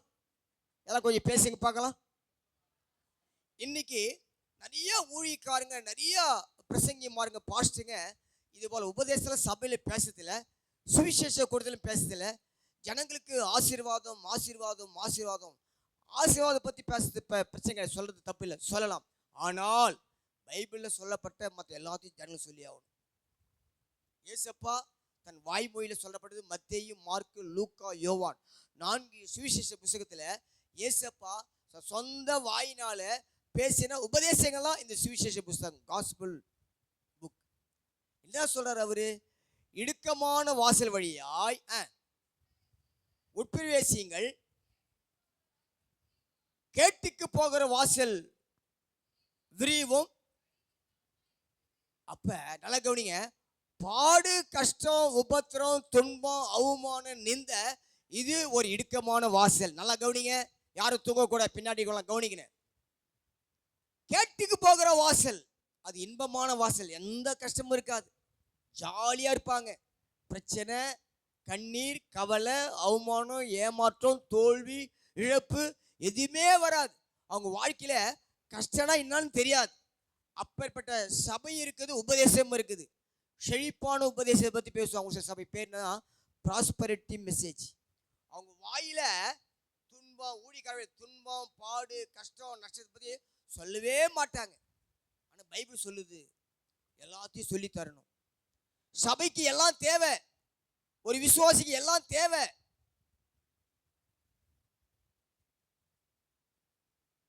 Speaker 1: எல்லாம் கொஞ்சம் பேசுங்க பார்க்கலாம். இன்னைக்கு நிறைய ஊழியக்காரங்க, நிறைய பிரசங்கிமாருங்க, பாஸ்டுங்க இது போல உபதேசத்துல சபையில பேசுறதுல, சுவிசேஷ கொடுத்தலும் பேசுறதுல, ஜனங்களுக்கு ஆசீர்வாதம் ஆசீர்வாதம் ஆசீர்வாதம் ஆசீர்வாதம் பத்தி பேசுறது பிரச்சனை சொல்றது தப்பு இல்லை, சொல்லலாம். ஆனால் பைபிள்ல சொல்லப்பட்ட மற்ற எல்லாத்தையும் ஜனங்கள் சொல்லி ஆகணும். ஏசப்பா தன் வாய்மொழியில சொல்லப்பட்டது மத்தேயு, மார்க்கு, லூக்கா, யோவான் 4 சுவிசேஷ புத்தகத்துல ஏசப்பா சொந்த வாயினால பேசின உபதேசங்கள்லாம் இந்த சுவிசேஷ புத்தகம், காஸ்பிள் புக். என்ன சொல்றாரு அவரு? இடுக்கமான வாசல் வழியாய் உட்பிரவேசியுங்கள், கேட்டுக்கு போகிற வாசல் விரிவும். அப்ப நல்ல கவனிங்க, பாடு, கஷ்டம், உபத்திரம், துன்பம், அவமானம், நிந்த, இது ஒரு இடுக்கமான வாசல். நல்லா கவனிங்க, யாரும் தூங்க கூட பின்னாடி கவனிக்கணும். கேட்டுக்கு போகிற வாசல் அது இன்பமான வாசல், எந்த கஷ்டமும் இருக்காது, ஜாலியா இருப்பாங்க. பிரச்சனை, கண்ணீர், கவலை, அவமானம், ஏமாற்றம், தோல்வி, இழப்பு எதுவுமே வராது. அவங்க வாழ்க்கையில கஷ்டம்னா என்னன்னு தெரியாது. அப்பேற்பட்ட சபை இருக்குது, உபதேசம் இருக்குது. செழிப்பான உபதேசத்தை பத்தி பேசுவாங்க. சபை பேர் என்ன? Prosperity message. அவங்க வாயில துன்பம், ஊழியக்காரர்கள் துன்பம், பாடு, கஷ்டம், நஷ்டத்தை பத்தி சொல்லவே மாட்டாங்க. ஆனா பைபிள் சொல்லுது எல்லாத்தையும் சொல்லி தரணும். சபைக்கு எல்லாம் தேவை, ஒரு விசுவாசிக்கு எல்லாம் தேவை.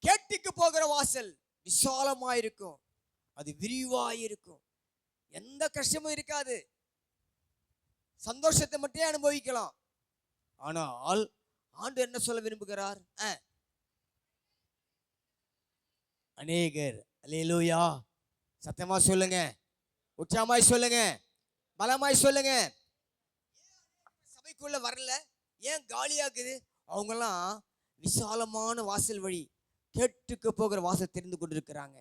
Speaker 1: கேட்டுக்கு போகிற வாசல் விசாலமாயிருக்கும், அது விரிவாயிருக்கும், எந்த கஷ்டமும் இருக்காது, சந்தோஷத்தை மட்டும் அனுபவிக்கலாம். ஆனால் ஆண்டு என்ன சொல்ல விரும்புகிறார்? அநேகர், அல்லேலூயா, சத்தமா சொல்லுங்க, உற்சாகமாய் சொல்லுங்க, பலமாய் சொல்லுங்க. சபைக்குள்ள வரல, ஏன் காலியாக்குது? அவங்கெல்லாம் விசாலமான வாசல் வழி, கேட்டுக்கு போகிற வாசல் தெரிந்து கொண்டிருக்கிறாங்க.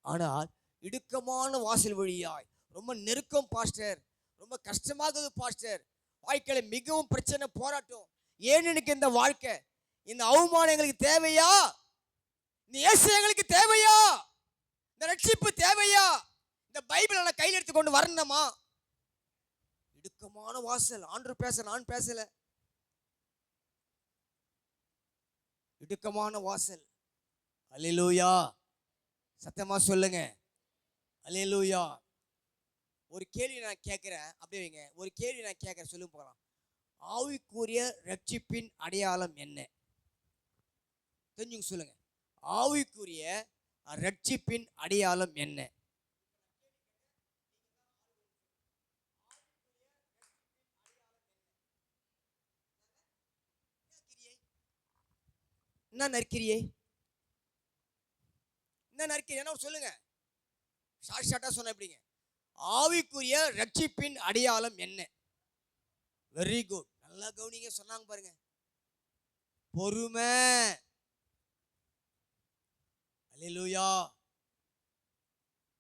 Speaker 1: ஆனால் இடுக்கமான வாசல் வழியாய், ரொம்ப நெருக்கம் பாஸ்டர், ரொம்ப கஷ்டமாகுது பாஸ்டர், வாழ்க்கையில மிகவும் பிரச்சனை, போராட்டம். ஏன் எனக்கு இந்த வாழ்க்கை, இந்த அவமானம் எங்களுக்கு தேவையா? இந்த இயேசு எங்களுக்கு தேவையா? இந்த ரட்சிப்பு தேவையா? இந்த பைபிளை நான் கையில் எடுத்து கொண்டு வரணுமா? இடுக்கமான வாசல். ஆண்டவர் பேச, நான் பேசல. இடுக்கமான வாசல். அல்லேலூயா, சத்தமா சொல்லுங்க, அல்லேலூயா. ஒரு கேள்வி நான் கேட்கிறேன், அப்படியே வைங்க. ஒரு கேள்வி நான் கேட்கிறேன், சொல்லுங்க போகலாம். ஆவிக்குரிய ரட்சிப்பின் அடையாளம் என்ன? தெரிஞ்சுங்க சொல்லுங்க. ஆவிக்குரிய ரட்சிப்பின் அடையாளம் என்ன? என்ன நற்கிரியை? என்ன நற்கிரியை? என்ன சொல்லுங்க, ஷார்ட்டா சொன்ன எப்படிங்க? ஆவிக்குரிய ரட்சிப்பின் அடையாளம் என்ன? வெரி குட், நல்லா கவனிங்க. சொன்னாங்க பாருங்க, பொறுமை. அல்லேலூயா.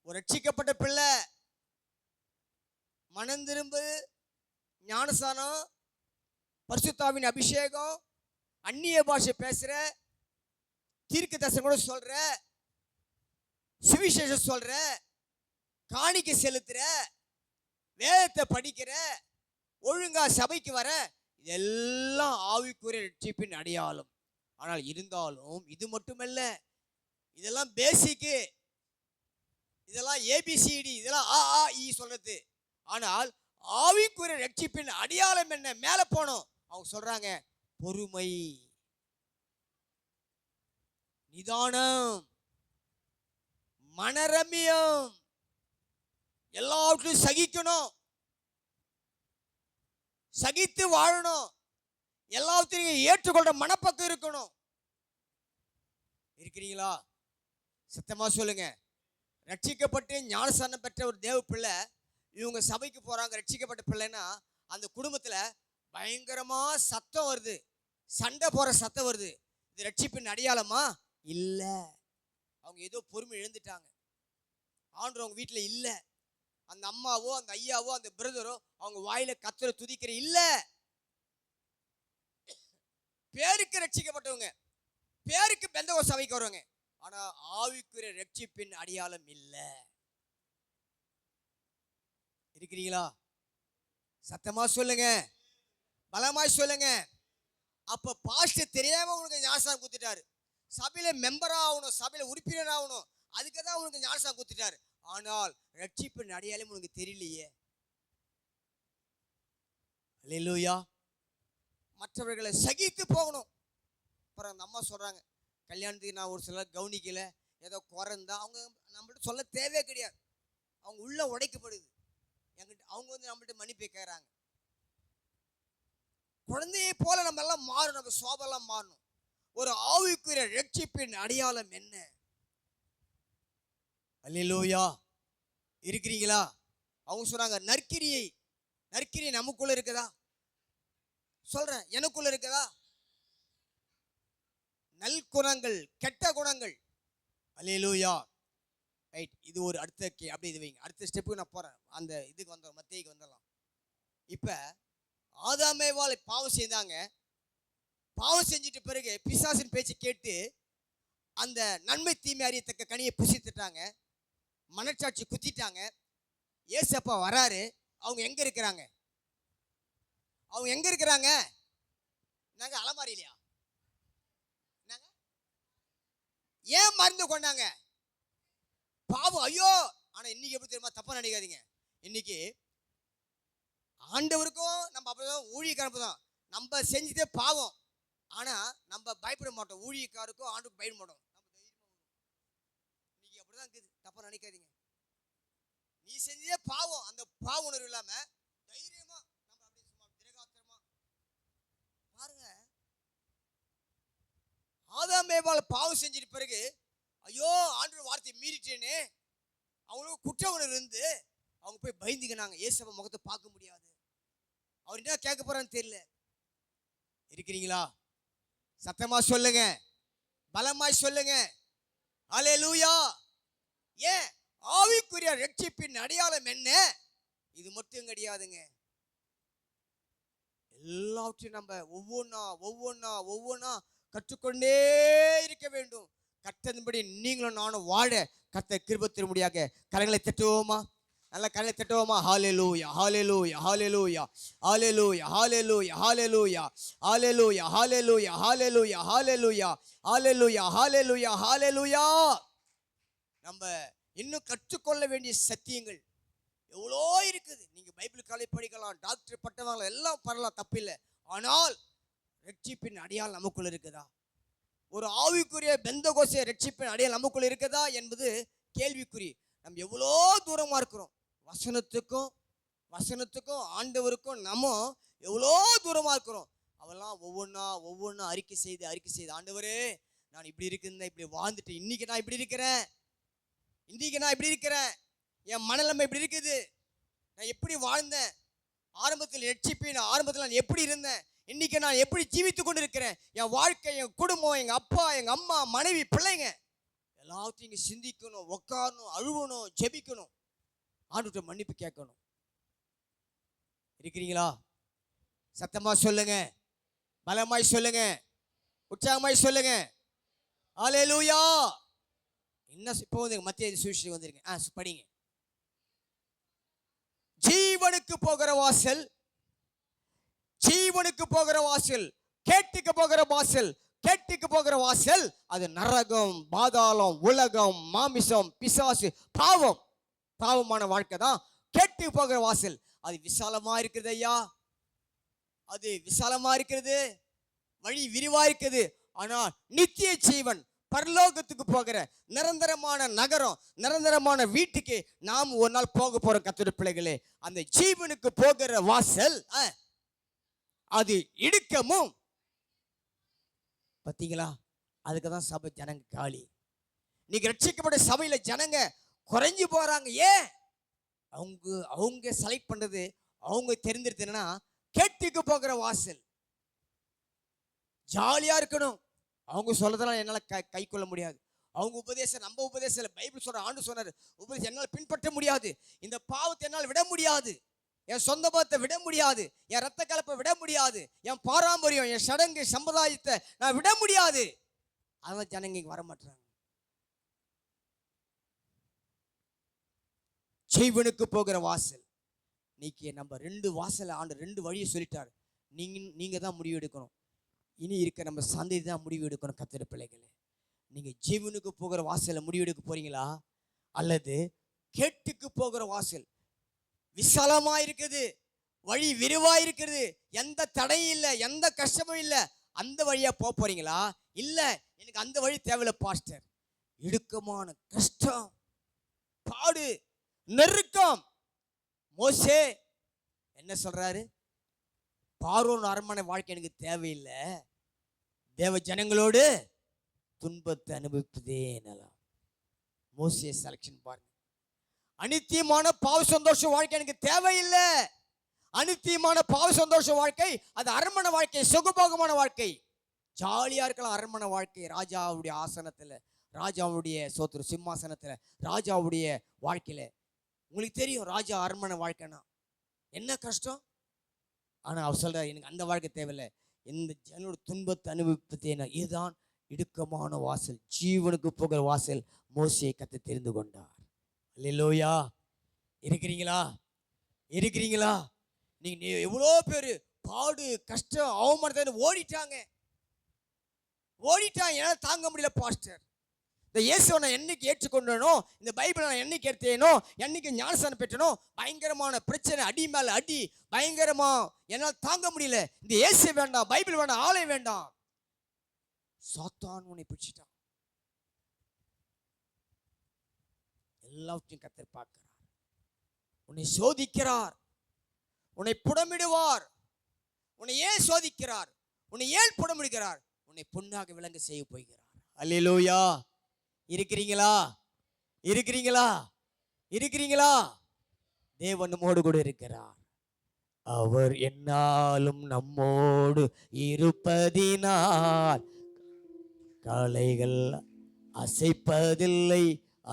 Speaker 1: ஒரு ரட்சிக்கப்பட்ட பிள்ளை மனம் திரும்பு, ஞானஸ்நானம், பரிசுத்தாவின் அபிஷேகம், அந்நிய பாஷை பேசுற, தீர்க்க தரிசனம் கூட சொல்ற, சுவிசேஷம் சொல்ற, காணிக்கை செலுத்துற, வேதத்தை படிக்கிற, ஒழுங்கா சபைக்கு வர, இதெல்லாம் ஆவிக்குரிய ரட்சிப்பின் அடையாளம். ஆனால் இருந்தாலும் இது மட்டுமல்ல, இதெல்லாம் பேசிக்கு, இதெல்லாம் ஏபிசிடி, இதெல்லாம் ஆ ஆ இ சொல்றது. ஆனால் ஆவிக்குரிய ரட்சிப்பின் அடையாளம் என்ன? மேல போனோம். அவங்க சொல்றாங்க பொறுமை. நிதானம், மனரமியம், எல்லாவற்றையும் சகிக்கணும், சகித்து வாழணும், எல்லாத்தையும் ஏற்றுக்கொள்ற மனப்பக்கம் இருக்கணும். இருக்கிறீங்களா? சத்தமா சொல்லுங்க. ரட்சிக்கப்பட்டு ஞானஸ்நானம் பெற்ற ஒரு தேவ பிள்ளை இவங்க சபைக்கு போறாங்க, ரட்சிக்கப்பட்ட பிள்ளைன்னா அந்த குடும்பத்துல பயங்கரமா சத்தம் வருது, சண்டை போற சத்தம் வருது. இது ரட்சிப்பின் அடையாளமா? இல்ல. அவங்க ஏதோ பொறுமை இழந்துட்டாங்க. ஆண்டவர் அவங்க வீட்டுல இல்ல. அந்த அம்மாவோ அந்த ஐயாவோ அந்த பிரதரோ அவங்க வாயில கத்தரை துதிக்கிற இல்ல. பேருக்கு ரட்சிக்கப்பட்டவங்க, பேருக்கு பெந்தகோஸ்து சபைக்கு வருவாங்க, ஆனா ஆவிக்குரிய ரட்சிப்பின் அடையாளம் இல்ல. இருக்கிறீங்களா? சத்தமா சொல்லுங்க, பலமாய் சொல்லுங்க. அப்ப பாஸ்டர் தெரியாம உனக்கு ஞானஸ்நானம் கொடுத்துட்டாரு, சபையில மெம்பரா ஆகணும், சபையில உறுப்பினர் ஆகணும், அதுக்கு தான் உனக்கு ஞானஸ்நானம் கொடுத்துட்டாரு. ஆனால் ரட்சிப்பின் அடையாளம் உனக்கு தெரியலையே. அல்லேலூயா. மற்றவர்களை சகித்து போகணும். அப்புறம் அந்த அம்மா சொல்றாங்க, கல்யாணத்துக்கு நான் ஒரு சிலர் கவனிக்கல, ஏதோ குறைந்தா அவங்க நம்மள்ட்ட சொல்ல தேவையே கிடையாது. அவங்க உள்ள உடைக்கப்படுது. என்கிட்ட அவங்க வந்து நம்மள்ட்ட மன்னிப்பு கேட்கறாங்க. குழந்தையை போல நம்ம எல்லாம் மாறணும், நம்ம சோபெல்லாம் மாறணும். ஒரு ஆவிக்குரிய ரட்சிப்பின் அடையாளம் என்ன? அல்லேலூயா. இருக்கிறீங்களா? அவங்க சொன்னாங்க, நற்கிரியை, நற்கிரியை நமக்குள்ள இருக்குதா? சொல்றேன், எனக்குள்ள இருக்குதா? நல்குணங்கள், கெட்ட குணங்கள். அல்லேலூயா. ரைட். இது ஒரு அடுத்த அப்படி இது வைங்க. அடுத்த ஸ்டெப்புக்கு நான் போறேன். அந்த இதுக்கு வந்துடும், மத்தேயுக்கு வந்துடலாம். இப்ப ஆதாமேவாள் பாவம் செய்தாங்க. பாவம் செஞ்சிட்ட பிறகு பிசாசின் பேச்சு கேட்டு அந்த நன்மை தீமை அறியத்தக்க கனியை புசித்துட்டாங்க, மனச்சாட்சி குத்திட்டாங்க. ஏசப்பா வராரு. அவங்க எங்க இருக்கிறாங்க? அவங்க எங்க இருக்கிறாங்க? நாங்க அலமாரிலையா? நாங்க ஏன் மருந்து கொண்டாங்க? பாவம். ஐயோ. ஆனா இன்னைக்கு எப்படி தெரியுமா? தப்பா நினைக்காதீங்க. இன்னைக்கு ஆண்டவருக்கும் நம்ம அப்பதான் ஊழியக்காரப்பு தான், நம்ம செஞ்சதே பாவம். ஆனா நம்ம பயப்பட மாட்டோம், ஊழியக்காருக்கும் ஆண்டுக்கு பயப்பட மாட்டோம். நம்ம தைரியமா இன்னைக்கு அப்படிதான் இருக்குது. தப்பா நினைக்காதீங்க. நீ செஞ்சதே பாவம், அந்த பாவ உணர்வு இல்லாம தைரியமா நம்ம அப்படியே சும்மா திரகாத்திரமா பாருங்க. ஆதாமேவாள் பாவம் செஞ்சிட்ட பிறகு ஐயோ ஆண்டவர் வார்த்தையை மீறிட்டேனே, அவங்களுக்கு குற்ற உணர்வு இருந்து அவங்க போய் பயந்துக்கினாங்க. ஏசப்பா முகத்தை பார்க்க முடியாது, அவர் என்ன கேட்க போறான்னு தெரியல. இருக்கிறீங்களா? சத்தமா சொல்லுங்க, பலமாய் சொல்லுங்க. அல்லேலூயா. ஏன்? ஆவிக்குரிய ரட்சிப்பின் அடையாளம் என்ன? இது மட்டும் கிடையாதுங்க. எல்லாவற்றையும் நம்ம ஒவ்வொன்னா கற்றுக்கொண்டே இருக்க வேண்டும். கர்த்தரின்படி நீங்களும் நானும் வாழ கர்த்தர் கிருபை தரும்படியாக கரங்களை தட்டுவோமா? நல்ல கரங்களை தட்டுவோமா? ஹல்லேலூயா, ஹல்லேலூயா, ஹல்லேலூயா, ஹல்லேலூயா, ஹல்லேலூயா, ஹல்லேலூயா, ஹல்லேலூயா, ஹல்லேலூயா, ஹல்லேலூயா, ஹல்லேலூயா, ஹல்லேலூயா, ஹல்லேலூயா, ஹல்லேலூயா. நம்ம இன்னும் கற்றுக்கொள்ள வேண்டிய சத்தியங்கள் எவ்வளோ இருக்குது. நீங்க பைபிள் காலேஜ் படிக்கலாம், டாக்டர் பட்டம் வாங்கலாம், எல்லாம் பண்ணலாம், தப்பில்லை. ஆனால் ரட்சிப்பின் அடையாளம் நமக்குள்ள இருக்குதா? ஒரு ஆவிக்குரிய பெந்தகோஸ்தே ரட்சிப்பின் அடையாளம் நமக்குள்ள இருக்குதா என்பது கேள்விக்குறி. நம்ம எவ்வளோ தூரமா இருக்கிறோம். வசனத்துக்கும் ஆண்டவருக்கும் நம்ம எவ்வளோ தூரமா இருக்கிறோம். அவெல்லாம் ஒவ்வொன்னா அறிக்கை செய்து ஆண்டவரே நான் இப்படி இருக்கிறேன், இப்படி வாழ்ந்துட்டு இன்னைக்கு நான் இப்படி இருக்கிறேன், என் மனநிலைமை இப்படி இருக்குது, நான் எப்படி வாழ்ந்தேன், ஆரம்பத்தில் ரட்சிப்பின் ஆரம்பத்தில் நான் எப்படி இருந்தேன், இன்னைக்கு நான் எப்படி ஜீவித்து கொண்டு இருக்கிறேன், என் வாழ்க்கை, என் குடும்பம், எங்க அப்பா, எங்க அம்மா, மனைவி, பிள்ளைங்க எல்லாத்தையும் இங்க சிந்திக்கணும், உட்காரணும், அழுவணும், ஜெபிக்கணும், ஆண்டவர்கிட்ட மன்னிப்பு கேட்கணும். இருக்கிறீங்களா? சத்தமா சொல்லுங்க, பலமாய் சொல்லுங்க, உற்சாகமாய் சொல்லுங்க. அல்லேலூயா. என்ன இப்போ வந்து மத்திய சுவிசேஷம் வந்திருக்கேன், படிங்க. ஜீவனுக்கு போகிற வாசல், கேட்டுக்கு போகிற வாசல் அது நரகம், பாதாளம், உலகம், மாமிசம், பிசாசு, பாவமான வாழ்க்கை தான் கேட்டுக்கு போகிற வாசல். அது விசாலமா இருக்குது ஐயா, அது விசாலமா இருக்கிறது, வழி விரிவா இருக்குது. ஆனால் நித்திய ஜீவன் பரலோகத்துக்கு போகிற நிரந்தரமான நகரம், நிரந்தரமான வீட்டுக்கு நாம் ஒரு நாள் போக போறோம் கர்த்தருடைய பிள்ளைகளே. அந்த ஜீவனுக்கு போகிற வாசல் அது இடுக்கமும். பாத்தீங்களா? அதுக்கு தான் சபை ஜனங்க காலி. நீங்க ரட்சிக்கப்பட்ட சபையில ஜனங்க குறைஞ்சு போறாங்க. ஏன்? அவங்க செலக்ட் பண்றது, அவங்க தெரிஞ்சிருது என்னன்னா கேட்டுக்கு போகிற வாசல். ஜாலியா இருக்கணும். அவங்க சொல்றதெல்லாம் என்னால கை கொள்ள முடியாது. அவங்க உபதேசம் நம்ம உபதேசம் இல்லை. பைபிள் சொல்ற ஆண்டு சொன்னாரு, உபதேசம் என்னால் பின்பற்ற முடியாது. இந்த பாவத்தை என்னால் விட முடியாது. என் சொந்த பாவத்தை விட முடியாது. என் ரத்த கலப்பை விட முடியாது. என் பாரம்பரியம், என் சடங்கு சம்பிரதாயத்தை நான் விட முடியாது. அதனால ஜனங்க இங்க வர மாட்டாங்க. ஜீவனுக்கு போகிற வாசல். இன்னைக்கு நம்ம 2 வாசல் ஆண்டு 2 வழியை சொல்லிட்டாரு. நீங்க தான் முடிவு எடுக்கணும். இனி இருக்க நம்ம சந்ததி தான் முடிவு எடுக்கணும். கர்த்தருடைய பிள்ளைகளே, நீங்க ஜீவனுக்கு போகிற வாசல்ல முடிவு எடுக்க போறீங்களா, அல்லது கேட்டுக்கு போகிற வாசல்? விசாலமா இருக்குது, வழி விரிவா இருக்குது, எந்த தடையும் இல்லை, எந்த கஷ்டமும் இல்லை, அந்த வழியா போறீங்களா? இல்ல எனக்கு அந்த வழி தேவையில்லை பாஸ்டர், இடுக்கமான கஷ்டம், பாடு, நெருக்கம். மோசே என்ன சொல்றாரு? பார்வோன் அரண்மனை வாழ்க்கை எனக்கு தேவையில்லை, தேவ ஜனங்களோடு துன்பத்தை அனுபவிப்பதே நலம். மோசே செலக்ஷன் பாருங்க. அனித்தியமான பாவ சந்தோஷ வாழ்க்கை எனக்கு தேவையில்லை. அனித்தியமான பாவ சந்தோஷ வாழ்க்கை அது அரண்மனை வாழ்க்கை, சுகபோகமான வாழ்க்கை. ஜாலியா இருக்கலாம் அரண்மனை வாழ்க்கை. ராஜாவுடைய ஆசனத்துல, ராஜாவுடைய சோத்திர சிம்மாசனத்துல, ராஜாவுடைய வாழ்க்கையில. உங்களுக்கு தெரியும் ராஜா அரண்மனை வாழ்க்கைனா என்ன கஷ்டம். ஆனா அவர் சொல்ற எனக்கு அந்த வாழ்க்கை தேவையில்லை, இந்த ஜனோட துன்பத்தை அனுபவிப்பதே. இதுதான் இடுக்கமான வாசல், ஜீவனுக்கு போகிற வாசல். மோசே கத்து தெரிந்து கொண்டார். அல்லேலூயா. இருக்கிறீங்களா? இருக்கிறீங்களா? நீங்க எவ்வளோ பேர் பாடு கஷ்டம் அவமானத்தை ஓடிட்டாங்க. என்னால் தாங்க முடியல பாஸ்டர். இந்த இயேசுவை நான் என்னைக்கு ஏற்றுக்கொண்டனோ, இந்த பைபிளை நான் என்னைக்கு எடுத்தேனோ, என்னைக்கு ஞானஸ்தானம் பெற்றனோ, பயங்கரமான பிரச்சனை, அடி மேல அடி, பயங்கரமா என்னால் தாங்க முடியல. இந்த இயேசு வேண்டாம், பைபிள் வேண்டாம், ஆலயம் வேண்டாம். சாத்தான் உன்னை பிடிச்சிட்டான். எல்லாவற்றையும் கர்த்தர் பார்க்கிறார், உன்னை சோதிக்கிறார், உன்னை புடமிடுவார். உன்னை ஏன் சோதிக்கிறார்? உன்னை ஏன் புடமிடுகிறார்? உன்னை பொன்னாக விளங்க செய்ய போகிறார். அல்லேலூயா. இருக்கிறீங்களா? இருக்கிறீங்களா? இருக்கிறீங்களா? தேவன் நம்மோடு கூட இருக்கிறார். அவர் என்னாலும் நம்மோடு இருப்பதினால் கலைகள் அசைப்பதில்லை.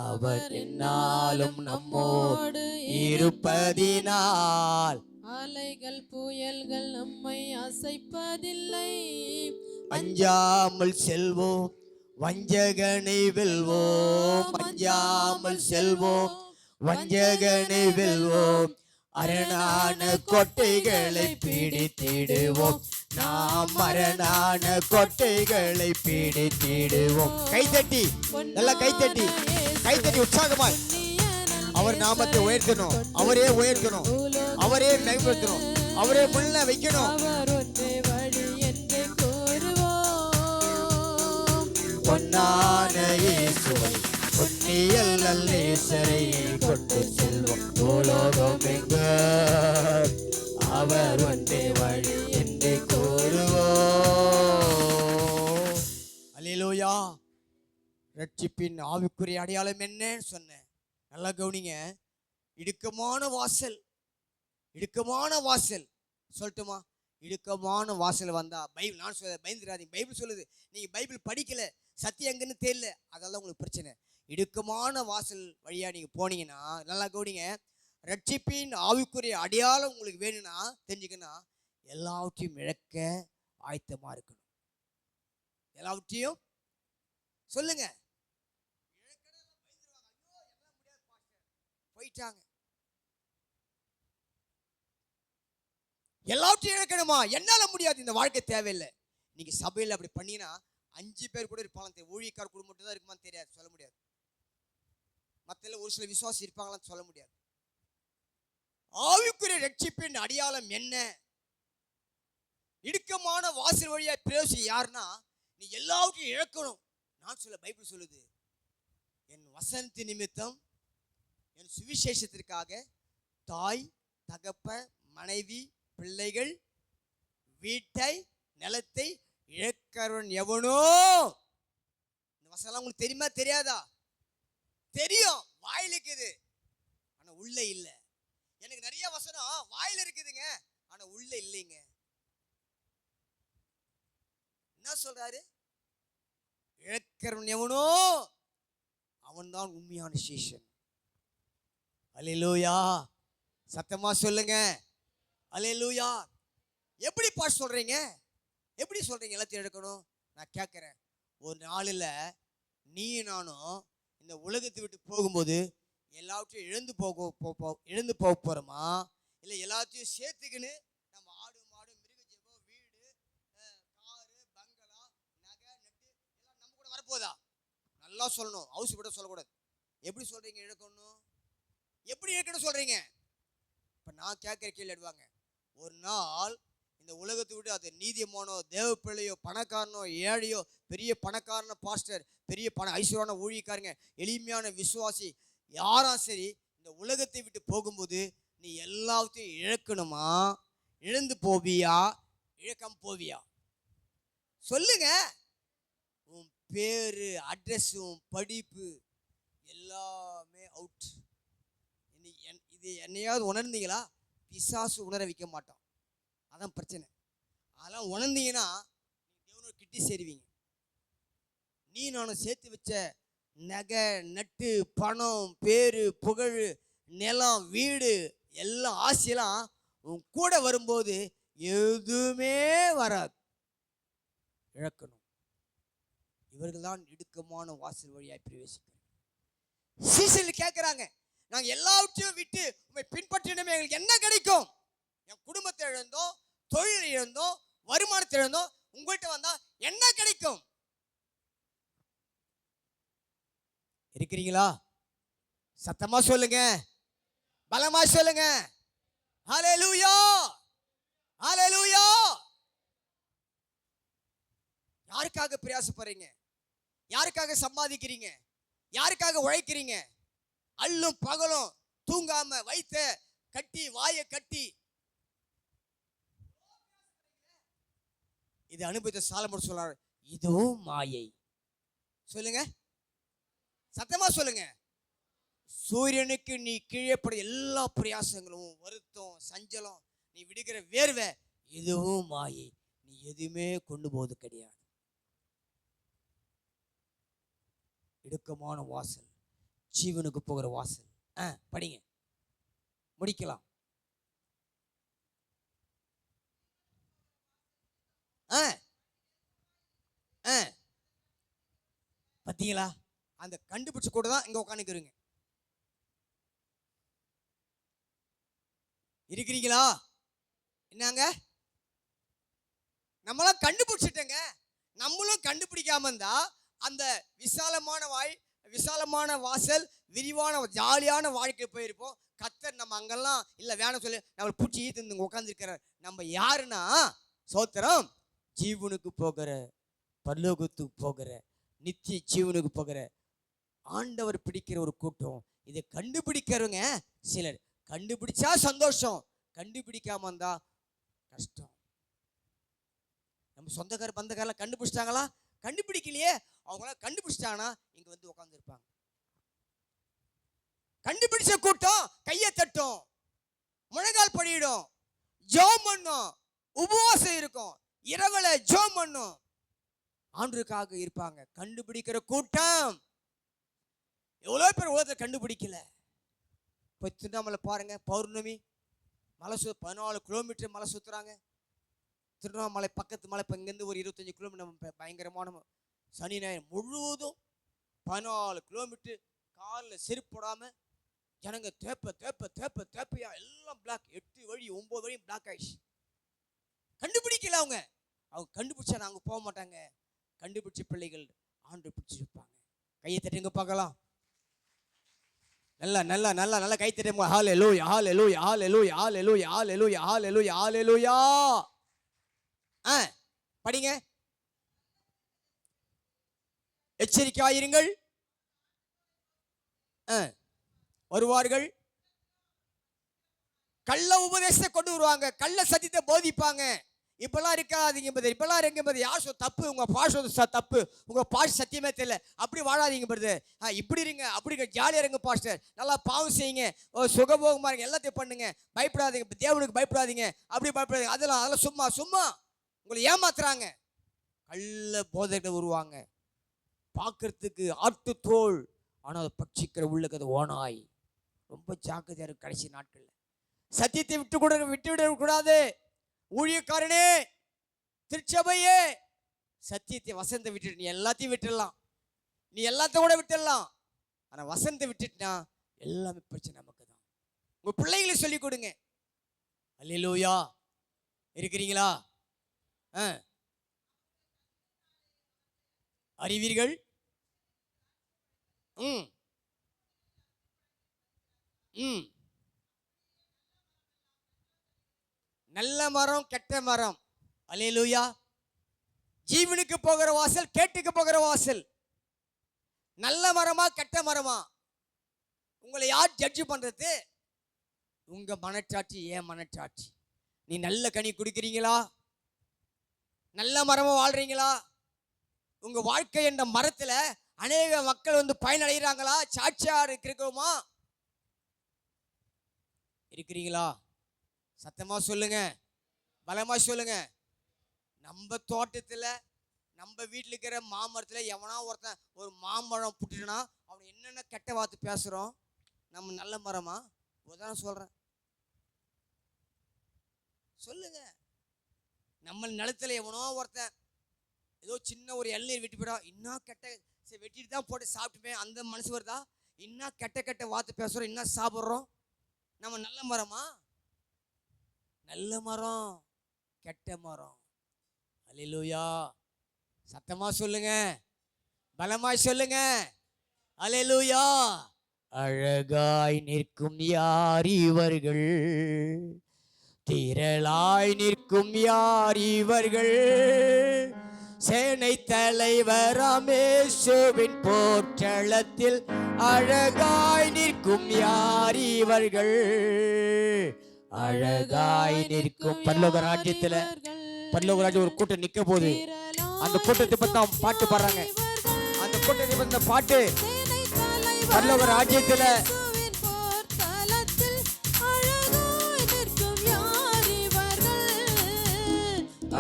Speaker 1: அவர் என்னாலும் நம்மோடு இருப்பதினால்
Speaker 2: அலைகள் புயல்கள் நம்மை அசைப்பதில்லை.
Speaker 1: அஞ்சாமல் செல்வோம், வஞ்சகனை வெல்வோம். அஞ்சாமல் செல்வோம், வஞ்சகனை வெல்வோம். அரணான கோட்டைகளை பிடித்திடுவோம். நாம் மரணான கோட்டைகளை பிடித்திடுவோம். கைத்தட்டி, நல்லா கைத்தட்டி, கைத்தட்டி உற்சாகமா அவர் நாமத்தை உயர்த்தணும். அவரே உயர்த்தணும், அவரே மேம்படுத்தணும், அவரே முன்ன வைக்கணும். பொன்னான இயேசுவை பொன்னியல் நல்லேசரை கொண்டு செல்வோம் பூலோகம் எங்க. அவர் ஒன்றே வழி என்று கூறுவோம். அல்லேலூயா. ரட்சிப்பின் ஆவிக்குரிய அடையாளம் என்னன்னு சொன்னேன். நல்லா கவனிங்க. இடுக்கமான வாசல், இடுக்கமான வாசல். சொல்லட்டுமா? இடுக்கமான வாசல் வந்தா பைபிள், நான் சொல்ல பயந்துடாதீங்க, பைபிள் சொல்லுது. நீங்க பைபிள் படிக்கல, சத்தியம் எங்கன்னு தெரியல, அதெல்லாம் உங்களுக்கு பிரச்சனை. இடுக்கமான வாசல் வழியா நீங்க போனீங்கன்னா, நல்லா கவனிங்க, ரட்சிப்பின் ஆவிக்குரிய அடையாளம் உங்களுக்கு வேணும்னா தெரிஞ்சுக்கணும், எல்லாவற்றையும் இழக்க ஆயத்தமா இருக்கணும். எல்லாவற்றையும் சொல்லுங்க. போயிட்டாங்க. எல்லாவற்றையும் இழக்கணுமா? என்னால முடியாது, இந்த வாழ்க்கை தேவையில்லை. நீங்க சபையில் அப்படி பண்ணீங்கன்னா 5 பேர் கூட இருப்பாங்க, ஊழியக்கார குடும்பம் மட்டும் தான் இருக்குமான்னு தெரியாது, சொல்ல முடியாது. மற்ற ஒரு சில விசுவாசி இருப்பாங்களான்னு சொல்ல முடியாது. ஆவிக்குரிய ரட்சிப்பின் அடையாளம் என்ன? இடுக்கமான வாசல் வழியா பிரவேசி யாருன்னா, நீ எல்லாவற்றையும் இழக்கணும். நான் சொல்ல பைபிள் சொல்லுது, என் வசனத்தின் நிமித்தம் என் சுவிசேஷத்திற்காக தாய் தகப்ப மனைவி பிள்ளைகள் வீட்டை நிலத்தை இழக்கிறவன் எவனோ. இந்த வசனம் உங்களுக்கு தெரியுமா தெரியாதா? தெரியும், வாயில் இருக்குது ஆனா உள்ள இல்லை. எனக்கு நிறைய வசனம் வாயில் இருக்குதுங்க ஆனா உள்ள இல்லைங்க. என்ன சொல்றாரு? இழக்கிறவன் எவனோ அவன் தான் உண்மையான சீஷன். அல்லேலூயா, சத்தமா சொல்லுங்க அல்லேலூயா. எப்படி பாட்டு சொல்றீங்க? எப்படி சொல்றீங்க எல்லாத்தையும் எடுக்கணும்? நான் கேட்கிறேன், ஒரு நாளில் நீ நானும் இந்த உலகத்தை விட்டு போகும்போது எல்லாத்தையும் இழந்து போக போறோமா, இல்லை எல்லாத்தையும் சேர்த்துக்கின்னு நம்ம ஆடு மாடு மிருக ஜீவம் வீடு காரு பங்களா நகை நட்டு எல்லாம் நம்ம கூட வரப்போதா? நல்லா சொல்லணும், ஹவுஸ் விட சொல்லக்கூடாது. எப்படி சொல்றீங்க இழக்கணும்? எப்படி இழக்கணும் சொல்றீங்க? இப்போ நான் கேட்குற கேள்வி எடுவாங்க, ஒரு நாள் இந்த உலகத்தை விட்டு அது நீதிமானோ தேவ பிள்ளையோ பணக்காரனோ ஏழையோ பெரிய பணக்காரன பாஸ்டர் பெரிய ஐஸ்வர்யான ஊழியக்காரங்க எளிமையான விசுவாசி யாரும் சரி இந்த உலகத்தை விட்டு போகும்போது நீ எல்லாத்தையும் இழக்கணுமா? இழந்து போவியா இழக்கம் போவியா? சொல்லுங்க. உன் பேரு அட்ரஸ் உன் படிப்பு எல்லாமே அவுட். இது என்னையாவது உணர்ந்தீங்களா? பிசாசு உணர வைக்க மாட்டான், அதான் பிரச்சனை. அதெல்லாம் உணர்ந்தீங்கன்னா நீ தேவனோட கிட்டி சேருவீங்க. நீ நானும் சேர்த்து வச்ச நகை நட்டு பணம் பேரு புகழ் நிலம் வீடு எல்லாம் ஆசையெல்லாம் உன் கூட வரும்போது எதுவுமே வராது, இழக்கணும். இவர்கள் தான் இடுக்கமான வாசல் வழியாய் பிரவேசிக்கிறார். சீசல் கேட்கிறாங்க, நாங்கள் எல்லாவற்றையும் விட்டு உண்மை பின்பற்றினமே எங்களுக்கு என்ன கிடைக்கும்? என் குடும்பத்தை இழந்தோம், தொழில் இழந்தோம், வருமானத்தை இழந்தோம், உங்கள்கிட்ட வந்தா என்ன கிடைக்கும்? இருக்கிறீங்களா? சத்தமா சொல்லுங்க, பலமா சொல்லுங்க. ஹல்லேலூயா, ஹல்லேலூயா. யாருக்காக பிரயாசப்படுறீங்க? யாருக்காக சம்பாதிக்கிறீங்க? யாருக்காக உழைக்கிறீங்க? அல்லும் பகலும் தூங்காம வைத்த கட்டி வாயை கட்டி இது அனுபவித்த சாலமோன் சொல்றாரு, இதுவும் மாயை. சொல்லுங்க, சத்தமா சொல்லுங்க. சூரியனுக்கு நீ கீழே பட எல்லா பிரயாசங்களும் வருத்தம் சஞ்சலம் நீ விடுகிற வேர்வை இதுவும் மாயை. நீ எதுவுமே கொண்டு போவது கிடையாது. இடுக்கமான வாசல், ஜீவனுக்கு போகிற வாசல். படிங்க, முடிக்கலாம். பார்த்தீங்களா? அந்த கண்டுபிடிச்சு கூட தான் இங்க உட்காந்துக்கிறீங்க. இருக்கிறீங்களா? என்னங்க, நம்மளாம் கண்டுபிடிச்சிட்டங்க. நம்மளும் கண்டுபிடிக்காம இருந்தா அந்த விசாலமான வாசல் விரிவான ஜாலியான வாழ்க்கை போயிருப்போம். கர்த்தர் நம்ம அங்கெல்லாம் இல்லை வேணும் சொல்லி நம்மளை பிடிச்சி ஈத்து உட்காந்துருக்கிறார். நம்ம யாருன்னா சோத்திரம் ஜீவனுக்கு போகிற பரலோகத்துக்கு போகிற நித்திய ஜீவனுக்கு போகிற ஆண்டவர் பிடிக்கிற ஒரு கூட்டம். இதை கண்டுபிடிக்கிறவங்க சிலர். கண்டுபிடிச்சா சந்தோஷம், கண்டுபிடிக்காம இருந்தா கஷ்டம். நம்ம சொந்தக்கார பந்தக்காரெல்லாம் கண்டுபிடிச்சிட்டாங்களா? கண்டுபிடிக்கலையே. அவங்களாம் கண்டுபிடிச்சிட்டாங்கன்னா இங்க வந்து உட்கார்ந்து இருப்பாங்க. கண்டுபிடிச்ச கூட்டம் கையை தட்டும், முழங்கால் படியிடும், ஜெபம் பண்ணும், உபவாசம் இருக்கும், இரவுல ஜெபம் பண்ணும், ஆண்டவருக்காக இருப்பாங்க. கண்டுபிடிக்கிற கூட்டம் எவ்வளோ பேர் உலகத்தை கண்டுபிடிக்கல. இப்போ திருவண்ணாமலை பாருங்க, பௌர்ணமி மலை 14 கிலோமீட்டர் மலை சுற்றுறாங்க. திருவண்ணாமலை பக்கத்து மலை, இப்போ இங்கேருந்து ஒரு 25 கிலோமீட்டர் பயங்கரமான சனி ஞாயிறு முழுவதும் 14 கிலோமீட்டர் காலில் செருப்பு போடாமல் ஜனங்க தேப்பையா எல்லாம் பிளாக். 8 வழி 9 வழியும் பிளாக் ஆயிடுச்சு. கண்டுபிடிக்கல. அவங்க கண்டுபிடிச்சா நாங்கள் போக மாட்டாங்க. கண்டுபிடிச்ச பிள்ளைகள் ஆண்டு பிடிச்சிருப்பாங்க. கையை தட்டுங்க பார்க்கலாம். நல்லா நல்லா நல்லா நல்லா கை தட்டுங்க. ஹல்லேலூயா ஹல்லேலூயா ஹல்லேலூயா ஹல்லேலூயா ஹல்லேலூயா ஹல்லேலூயா ஹல்லேலூயா. படிங்க. எச்சரிக்கையாயிருங்கள். வருவார்கள், கள்ள உபதேசத்தை கொண்டு வருவாங்க, கள்ள சத்தியத்தை போதிப்பாங்க. இப்பெல்லாம் இருக்காதீங்க பிரதர், இப்பெல்லாம் இருங்க பிரதர், யார் சொல் தப்பு, உங்க பாஷ தப்பு, உங்க பாஷ சத்தியமே தெரியல, அப்படி வாழாதீங்க பிரதர், இப்படி இருங்க, அப்படி ஜாலியா இருங்க பாஸ்டர், நல்லா பாவம் செய்யுங்க, சுகபோகமா இருங்க, எல்லாத்தையும் பண்ணுங்க, பயப்படாதீங்க, தேவனுக்கு பயப்படாதீங்க, அப்படி பயப்படாதீங்க, அதெல்லாம் சும்மா சும்மா உங்களை ஏமாத்துறாங்க. கள்ள போதைகள் வருவாங்க, பார்க்கறதுக்கு ஆட்டு தோல், ஆனால் அதை பட்சிக்கிற உள்ளுக்கு அது ஓனாய். ரொம்ப ஜாக்கிரதையா இருக்கு கடைசி நாட்கள்ல. சத்தியத்தை விட்டு விடக்கூடாது. ஊழியக்காரனே, திருச்சபையே, சத்தியத்தை வசந்த விட்டுட்டு நீ எல்லாத்தையும் விட்டுடலாம், நீ எல்லாத்தையும் கூட விட்டுடலாம், ஆனா வசந்த விட்டுட்டுனா எல்லாமே பிரச்சனை நமக்கு தான். உங்க பிள்ளைகளை சொல்லிக் கொடுங்க. அல்லேலூயா. இருக்கிறீங்களா? அறிவீர்கள். நல்ல மரம் கெட்ட மரம். அல்லேலூயா. ஜீவனுக்கு போகிற வாசல், கேட்டுக்கு போகிற வாசல். நல்ல மரமா கெட்ட மரமா உங்களை யார் ஜட்ஜ் பண்றது? உங்க மனச்சாட்சி, ஏன் மனச்சாட்சி. நீ நல்ல கனி குடிக்கிறீங்களா? நல்ல மரமா வாழ்றீங்களா? உங்க வாழ்க்கை என்ற மரத்துல அநேக மக்கள் வந்து பயனடைகிறாங்களா? சாட்சியா இருக்கிறோமா? இருக்கிறீங்களா? சத்தமா சொல்லுங்க, பலமா சொல்லுங்க. நம்ம தோட்டத்துல, நம்ம வீட்டில் இருக்கிற மாமரத்துல எவனா ஒருத்தன் ஒரு மாம்பழம் புட்டுனா அவன் என்னென்ன கெட்ட வார்த்தை பேசுறோம். நம்ம நல்ல மரமா? உதாரணம் சொல்றேன், சொல்லுங்க. நம்ம நிலத்துல எவனோ ஒருத்தன் ஏதோ சின்ன ஒரு இளநீர் வெட்டி போயிடா, இன்னும் கெட்ட, சரி வெட்டிட்டு தான் போட்டு சாப்பிட்டுமே, அந்த மனசு வருதா? இன்னும் கெட்ட கெட்ட வார்த்தை பேசுறோம், இன்னும் சாப்பிட்றோம். நம்ம நல்ல மரமா? நல்ல மரம் கெட்ட மரம். அல்லேலூயா. சத்தமா சொல்லுங்க, பலமாய் சொல்லுங்க. அல்லேலூயா. அழகாய் நிற்கும் யார் இவர்கள், திரளாய் நிற்கும் யார் இவர்கள், சேனை தலைவராம் இயேசுவின் போர்க்களத்தில் அழகாய் நிற்கும் யார் இவர்கள். அழகாய் நிற்கும் பரலோக ராஜ்யத்துல, பரலோக ராஜ்யம் ஒரு கூட்டம் நிக்க போகுது. அந்த கூட்டத்தை பத்தி தான் பாட்டு பாடுறாங்க. அந்த கூட்டத்தை பத்தி பாட்டு பரலோக ராஜ்யத்துல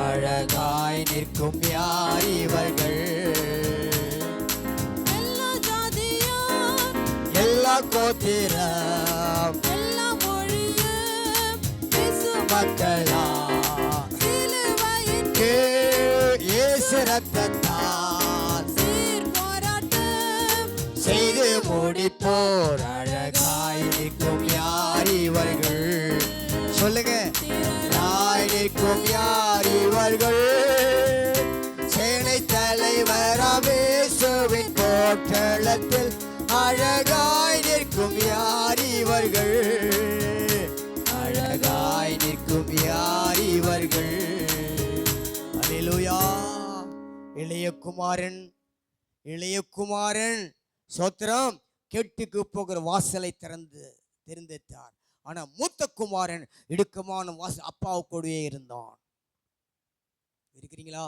Speaker 1: அழகாய் நிற்கும் யார் இவர்கள்,
Speaker 2: எல்லா ஜாதியார்,
Speaker 1: எல்லா கோத்திரம்,
Speaker 2: எல்லா மொழியும்,
Speaker 1: மக்களா,
Speaker 2: சிலுவையின்
Speaker 1: இயேசு ரத்தத்தால்
Speaker 2: சீர் போராட்டம்
Speaker 1: செய்து முடிப்போர். அழகாய் நிற்கும் யார் இவர்கள், சொல்லுங்க. அழகாய் நிற்கும் யார் இவர்கள், சேனை தலைவராம் இயேசுவின் போர்க்களத்தில் அழகாய் நிற்கும் யார் இவர்கள், அழகாய் நிற்கும் யார் இவர்கள். அல்லேலூயா. இளையகுமாரன், இளையகுமாரன் சோத்திரம் கெட்டுக்கு போகிற வாசலை திறந்துட்டார். ஆனா மூத்த குமாரன் இடுக்கமான வாசல் அப்பாவுக்கூடவே இருந்தான். இருக்கிறீங்களா?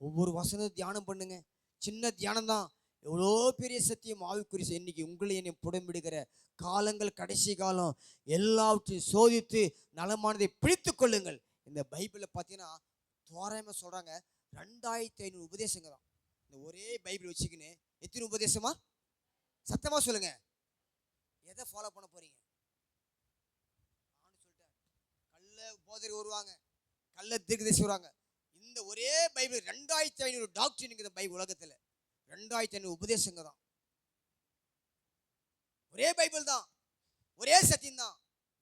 Speaker 1: ஒவ்வொரு வசனத்தையும் தியானம் பண்ணுங்க. சின்ன தியானம் தான், எவ்வளோ பெரிய சத்தியம் ஆவிக்குரிய. இன்னைக்கு உங்களை என்னை புடம்பிடுகிற காலங்கள், கடைசி காலம், எல்லாவற்றையும் சோதித்து நலமானதை பிடித்து கொள்ளுங்கள். இந்த பைபிளை பார்த்தீங்கன்னா தோராயமாக சொல்றாங்க 2500 உபதேசங்க தான். இந்த ஒரே பைபிள் வச்சுக்கின்னு எத்தனை உபதேசமா? சத்தமா சொல்லுங்க. எதை ஃபாலோ பண்ண போறீங்க? நான் சொல்லிட்டேன், கள்ள போதரி வருவாங்க, கள்ள தீர்க்கதரிசி வருவாங்க. இந்த ஒரே பைபிள் 2500 டாக்டரின் இந்த பைபிள் உலகத்துல 2500 உபதேசங்க தான். ஒரே பைபிள் தான், ஒரே சத்தியம் தான்.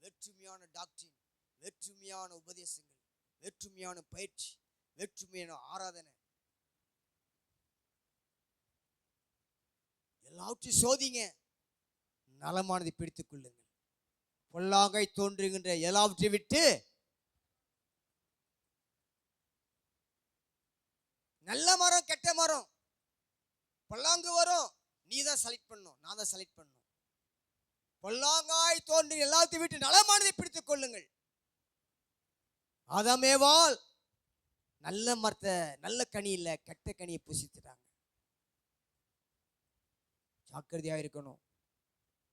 Speaker 1: வேற்றுமையான டாக்டரின், வேற்றுமையான உபதேசங்கள், வேற்றுமையான பயிற்சி, வேற்றுமையான ஆராதனை, எல்லாவற்றையும் சோதிங்க, நலமானதை பிடித்துக் கொள்ளுங்கள். பொல்லாங்கை தோன்றுகின்ற எல்லாவற்றையும் விட்டு நல்ல மரம் கெட்ட மரம் பொல்லாங்கு வரும், நீ தான் செலக்ட் பண்ணணும், நான் தான் செலக்ட் பண்ணணும். பொல்லாங்காய் தோன்றி எல்லாத்தையும் விட்டு நலமானதை பிடித்துக் கொள்ளுங்கள். ஆதாமேவால் நல்ல மரத்தை, நல்ல கனி இல்ல கெட்ட கனியை புசித்துட்டாங்க. ஜாக்கிரதையா இருக்கணும்.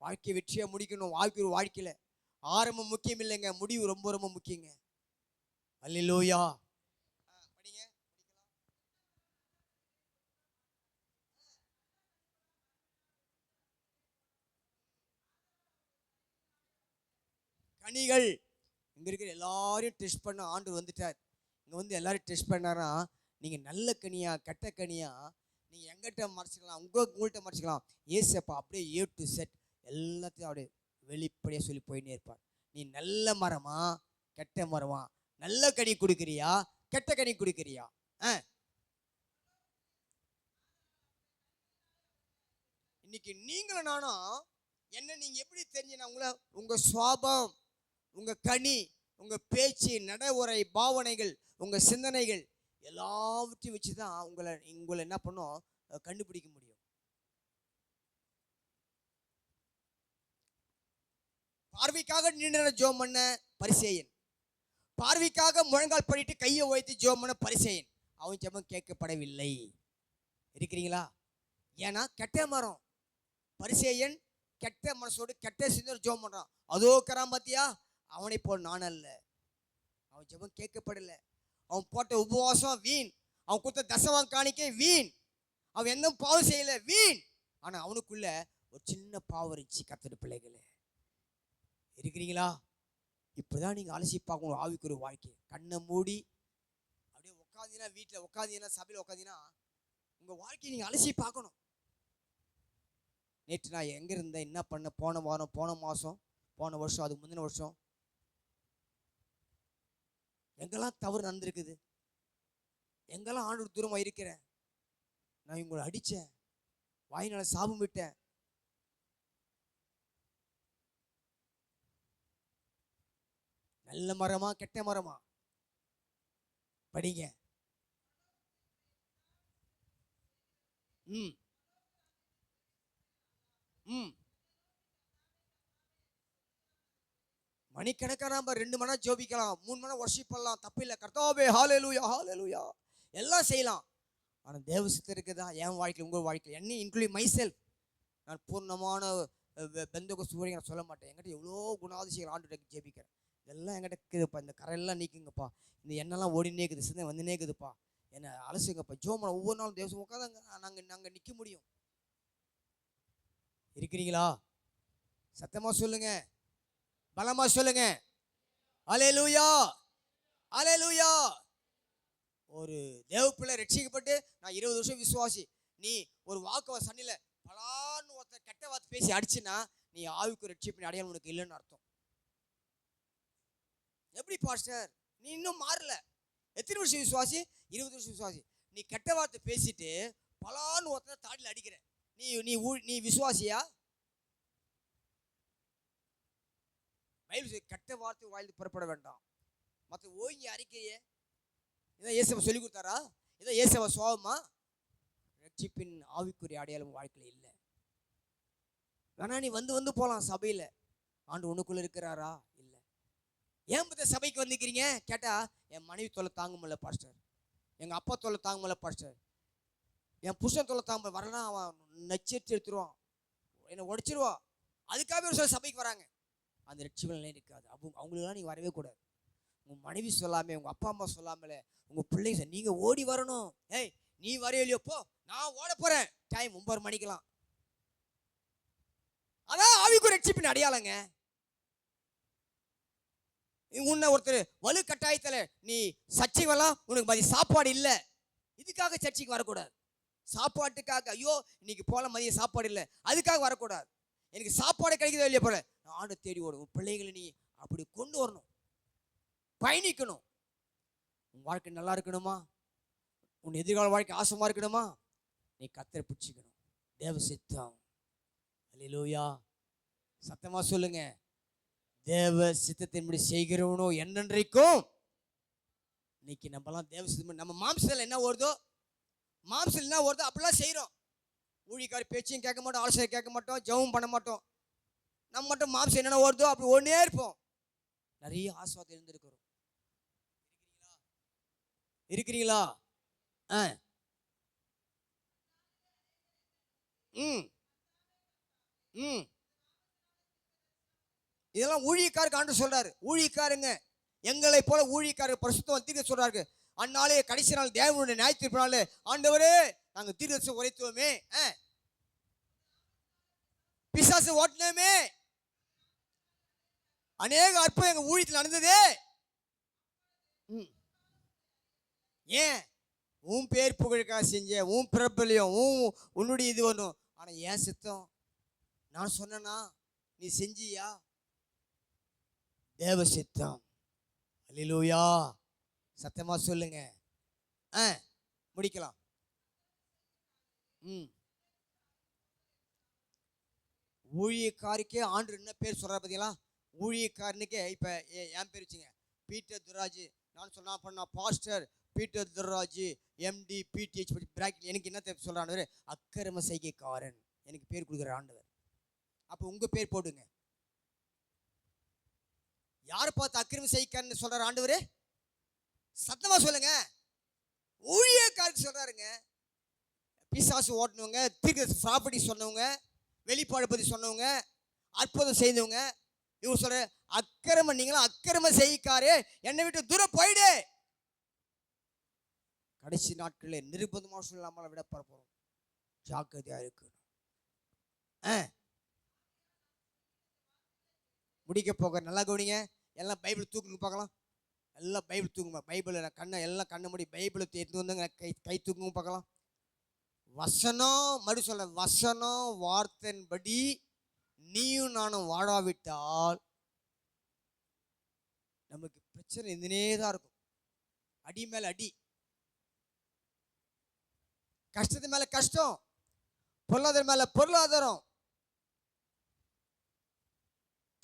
Speaker 1: வாழ்க்கை வெற்றியா முடிக்கணும். வாழ்க்கையில ஆரம்பம் முக்கியம் இல்லைங்க, முடிவு ரொம்ப ரொம்ப முக்கியங்க. அல்லேலூயா. படிங்க. கனிகள் இங்க இருக்கிற எல்லாரையும் டெஸ்ட் பண்ண ஆண்டு வந்துட்டார். இங்க வந்து எல்லாரும் டெஸ்ட் பண்ணாரா, நீங்க நல்ல கனியா கெட்ட கனியா நீங்க எங்கிட்ட மறைச்சிக்கலாம், உங்கள்கிட்ட மறைச்சிக்கலாம். ஏசப்பா அப்படியே ஏ டு செட் எல்லாத்தையும் அப்படியே வெளிப்படையா சொல்லி போயின்னே இருப்பார். நீ நல்ல மரமா கெட்ட மரமா, நல்ல கனி கொடுக்குறியா கெட்ட கனி கொடுக்குறியா? இன்னைக்கு நீங்களும் நானும் என்ன நீங்க எப்படி தெரிஞ்சுனா, உங்க சுவாபம், உங்க கனி, உங்க பேச்சு, நட உரை, பாவனைகள், உங்க சிந்தனைகள் எல்லாவற்றையும் வச்சுதான் உங்களை என்ன பண்ணும், கண்டுபிடிக்க முடியும். பார்வைக்காக நீண்ட ஜோம் பண்ண பரிசேயன், பார்வைக்காக முழங்கால் பண்ணிட்டு கையை உயர்த்தி ஜோம் பண்ண பரிசேயன், அவன் ஜெபம் கேட்கப்படவில்லை. இருக்கிறீங்களா? ஏன்னா கெட்ட மரம் பரிசேயன் கெட்ட மனசோடு கெட்ட சிந்தனை ஜெபம் பண்றான். அதோ கராமத்தியா, அவனை போல் நான் அல்ல. அவன் ஜெபம் கேட்கப்படல. அவன் போட்ட உபவாசம் வீண், அவன் கொடுத்த தசவான் காணிக்கை வீண், அவன் எந்த பாவம் செய்யல வீண். ஆனா அவனுக்குள்ள ஒரு சின்ன பாவம் இருந்துச்சு. கர்த்தருடைய பிள்ளைகளே, இருக்கிறீங்களா? இப்படிதான் நீங்க அலசி பார்க்கணும் ஆவிக்குரிய வாழ்க்கை. கண்ணை மூடி அப்படியே உட்காந்தீங்கன்னா, வீட்டில் உட்காந்தீங்கன்னா, சபையில் உட்காந்தீங்கன்னா, உங்க வாழ்க்கையை நீங்க அலசி பார்க்கணும். நேற்று நான் எங்க இருந்தேன், என்ன பண்ண, போன வாரம், போன மாசம், போன வருஷம், அதுக்கு முந்தின வருஷம் எங்கெல்லாம் தவறு நடந்திருக்குது, எங்கெல்லாம் ஆண்டவர் தூரமா இருக்கிறேன். நான் இவங்களை அடிச்சேன், வாயினால சாபம் விட்டேன். நல்ல மரமா கெட்ட மரமா? படிங்க. ம் ம் மணிக்கணக்காக நம்ம 2 மணி நேரம் ஜோபிக்கலாம், 3 மணி நேரம் வர்ஷிப் பண்ணலாம், தப்பு இல்லை. கர்த்தாவே ஹல்லேலூயா ஹல்லேலூயா எல்லாம் செய்யலாம். ஆனால் தேவ சித்தம் இருக்குதா என் வாழ்க்கையில், உங்கள் வாழ்க்கையில், என்னை இன்க்ளூட் மை செல்ஃப். நான் பூர்ணமான பெந்தகோஸ்து ஊழியரை நான் சொல்ல மாட்டேன். என்கிட்ட எவ்வளோ குணாதிசயங்கள் ஆண்டு ஜெபிக்கிறேன். இதெல்லாம் என்கிட்ட இருக்குதுப்பா. இந்த கரையெல்லாம் நீக்குங்கப்பா, இந்த எண்ணெல்லாம் ஓடினே இருக்குது, சிந்தனை வந்துனே இருக்குதுப்பா, என்னை அலசுங்கப்பா. ஜோமனை ஒவ்வொரு நாளும் தேவசம் உட்காந்தாங்க நாங்கள் நிற்க முடியும். இருக்கிறீங்களா? சத்தமா சொல்லுங்க, பலமா சொல்லுங்க. அல்லேலூயா அல்லேலூயா. ஒரு தேவ பிள்ளை ரட்சிக்கப்பட்டு நான் 20 வருஷம் விசுவாசி, நீ ஒரு வாக்கு சண்டையில பலான்னு ஒருத்தர் கெட்ட வார்த்தை பேசி அடிச்சுன்னா, நீ ஆவிக்கு ரட்சிப்பின் அடையாளம் உனக்கு இல்லைன்னு அர்த்தம். எப்படி பாஸ்டர், நீ இன்னும் மாறல? எத்தனை வருஷம் விசுவாசி? 20 வருஷம் விசுவாசி. நீ கெட்ட வார்த்தை பேசிட்டு பலான்னு ஒருத்தர் தாடியில் அடிக்கிற, நீ விசுவாசியா? பைபிள் கெட்ட வார்த்தை வாயிலிருந்து புறப்பட வேண்டாம். மற்ற ஓய்ஞ்சி அறிக்கையே இதான் இயேசுவை சொல்லி கொடுத்தாரா? இதான் இயேசுவ சுவாபமா? ரட்சிப்பின் ஆவிக்குரிய அடையாளம் வாழ்க்கையில் இல்லை. வேணா நீ வந்து போகலாம் சபையில், ஆண்டு உனக்குள்ள இருக்கிறாரா? இல்லை. ஏன் பத்த சபைக்கு வந்துக்கிறீங்க கேட்டா, என் மனைவி தொல்லை தாங்க முடியல பாஸ்டர், எங்கள் அப்பா தொல்லை தாங்க முடியல பாஸ்டர், என் புருஷன் தொல்லை தாங்க முடியல, வரலாம் அவன் நச்சரித்து எடுத்துருவான், என்னை உடைச்சிருவான். அதுக்காகவே ஒரு சில சபைக்கு வராங்க. அந்த ரட்சிப்பெல்லாம் இருக்காது. அவங்களுக்கெல்லாம் நீங்கள் வரவே கூடாது. உங்கள் மனைவி சொல்லாமல், உங்கள் அப்பா அம்மா சொல்லாமல, உங்கள் பிள்ளைங்க நீங்கள் ஓடி வரணும். ஏய் நீ வரையிலையோ, போ நான் ஓட போகிறேன், டைம் 9 மணிக்கெல்லாம். அதான் ஆவிக்கு ரட்சிப்பின் அடையாளங்க. உன்னை ஒருத்தர் வலு கட்டாயத்தில் நீ சர்ச்சை வரலாம், உனக்கு மதிய சாப்பாடு இல்லை, இதுக்காக சர்ச்சைக்கு வரக்கூடாது. சாப்பாட்டுக்காக ஐயோ இன்னைக்கு போல மதிய சாப்பாடு இல்லை, அதுக்காக வரக்கூடாது. எனக்கு சாப்பாடு கிடைக்குதோ இல்லையா போல நாடு தேடி ஓடும். பிள்ளைகளை நீ அப்படி கொண்டு வரணும், பயணிக்கணும். உன் வாழ்க்கை நல்லா இருக்கணுமா, உன் எதிர்கால வாழ்க்கை ஆசமா இருக்கணுமா, நீ கர்த்தரை பிடிச்சிக்கணும். தேவ சித்தம். அல்லேலூயா. சத்தமா சொல்லுங்க. தேவ சித்தத்தின்படி செய்கிறவனோ என்னென்றைக்கும். இன்னைக்கு நம்மலாம் தேவ சித்தம், நம்ம மாம்சத்தில் என்ன வருதோ அப்படிலாம் செய்கிறோம். ஊழியக்கார பேச்சையும் கேட்க மாட்டோம், ஆலோசனை கேட்க மாட்டோம், ஜெபம் பண்ண மாட்டோம். நம்ம மட்டும் மாம்சம் என்னென்ன வருதோ அப்படி ஒன்னே இருப்போம். நிறைய ஆசீர்வாதம் இருந்திருக்கிறோம். இருக்கிறீங்களா? ஆ ம் ம் இதெல்லாம் ஊழியக்காருக்கு ஆண்டு சொல்றாரு. ஊழியக்காரங்க எங்களை போல ஊழியக்காரர் பரிசுத்தம் தீர்க்க சொல்றாரு. அந்நாளே கடைசி நாள் தேவனுடைய நியாயத்தீர்ப்பு நாள் ஆண்டவரே நாங்கள் தீர்க்கதரிசனம் உரைத்தோமே, பிசாசு ஓட்டினோமே, அநேக அற்புதம் எங்க ஊழியத்தில் நடந்ததே. ஏன்? உன் பேர் புகழுக்காக செஞ்ச, உன் பிரபலியம், உன்னுடைய இது வரும். ஆனா ஏன் சித்தம் நான் சொன்னா நீ செஞ்சியா? தேவ சித்தம். அல்லேலூயா. சத்தமா சொல்லுங்க. முடிக்கலாம். ஊழியக்காரிக்கே ஆண்டு என்ன பேர் சொல்ற பார்த்தீங்களா? ஊழியக்காரனுக்கே இப்ப என் பேர் வச்சுங்க, பீட்டர் துர்ராஜ். நான் சொன்னா பண்ணா pastor Peter Durairaj MD PTH bracket. எனக்கு என்ன சொல்றாரு? அக்கிரம செய்கைக்காரன் எனக்கு பேர் கொடுக்குற ஆண்டவர். அப்ப உங்க பேர் போடுங்க. யாரை பார்த்து அக்கிரம செய்கைக்காரன் சொல்றாரு ஆண்டவரே? சத்தமா சொல்லுங்க. ஊழியக்காரருக்கு சொல்றாருங்க. பிசாசு ஓட்டினவங்க, தீர்க்க ப்ராப்பர்ட்டி சொன்னவங்க, வெளிப்பாடு பற்றி சொன்னவங்க, அற்புதம் செய்தவங்க, இவங்க சொல்ற அக்கிரம, நீங்களும் அக்கிரம செய்யக்காரு, என்னை விட்டு தூரம் போயிடு. கடைசி நாட்களில் நிர்பந்தமாக சொல்லாமல் விட போறோம். ஜாக்கிரதையா இருக்கு. முடிக்க போக நல்லா கவனிங்க. எல்லாம் பைபிள் தூக்குங்க பார்க்கலாம். எல்லாம் பைபிள் தூக்குங்க. பைபிள் கண்ணை எல்லாம் கண்ணை மூடி பைபிளை எடுத்து வந்து கை தூக்குங்க பார்க்கலாம். வசனம், மறு சொல்ல, வசனம் வார்த்தையின்படி நீயும் நானும் வாழாவிட்டால் நமக்கு பிரச்சனை இருந்துனே தான் இருக்கும். அடி மேல அடி, கஷ்டத்து மேல கஷ்டம், பொருளாதாரம் மேல பொருளாதாரம்.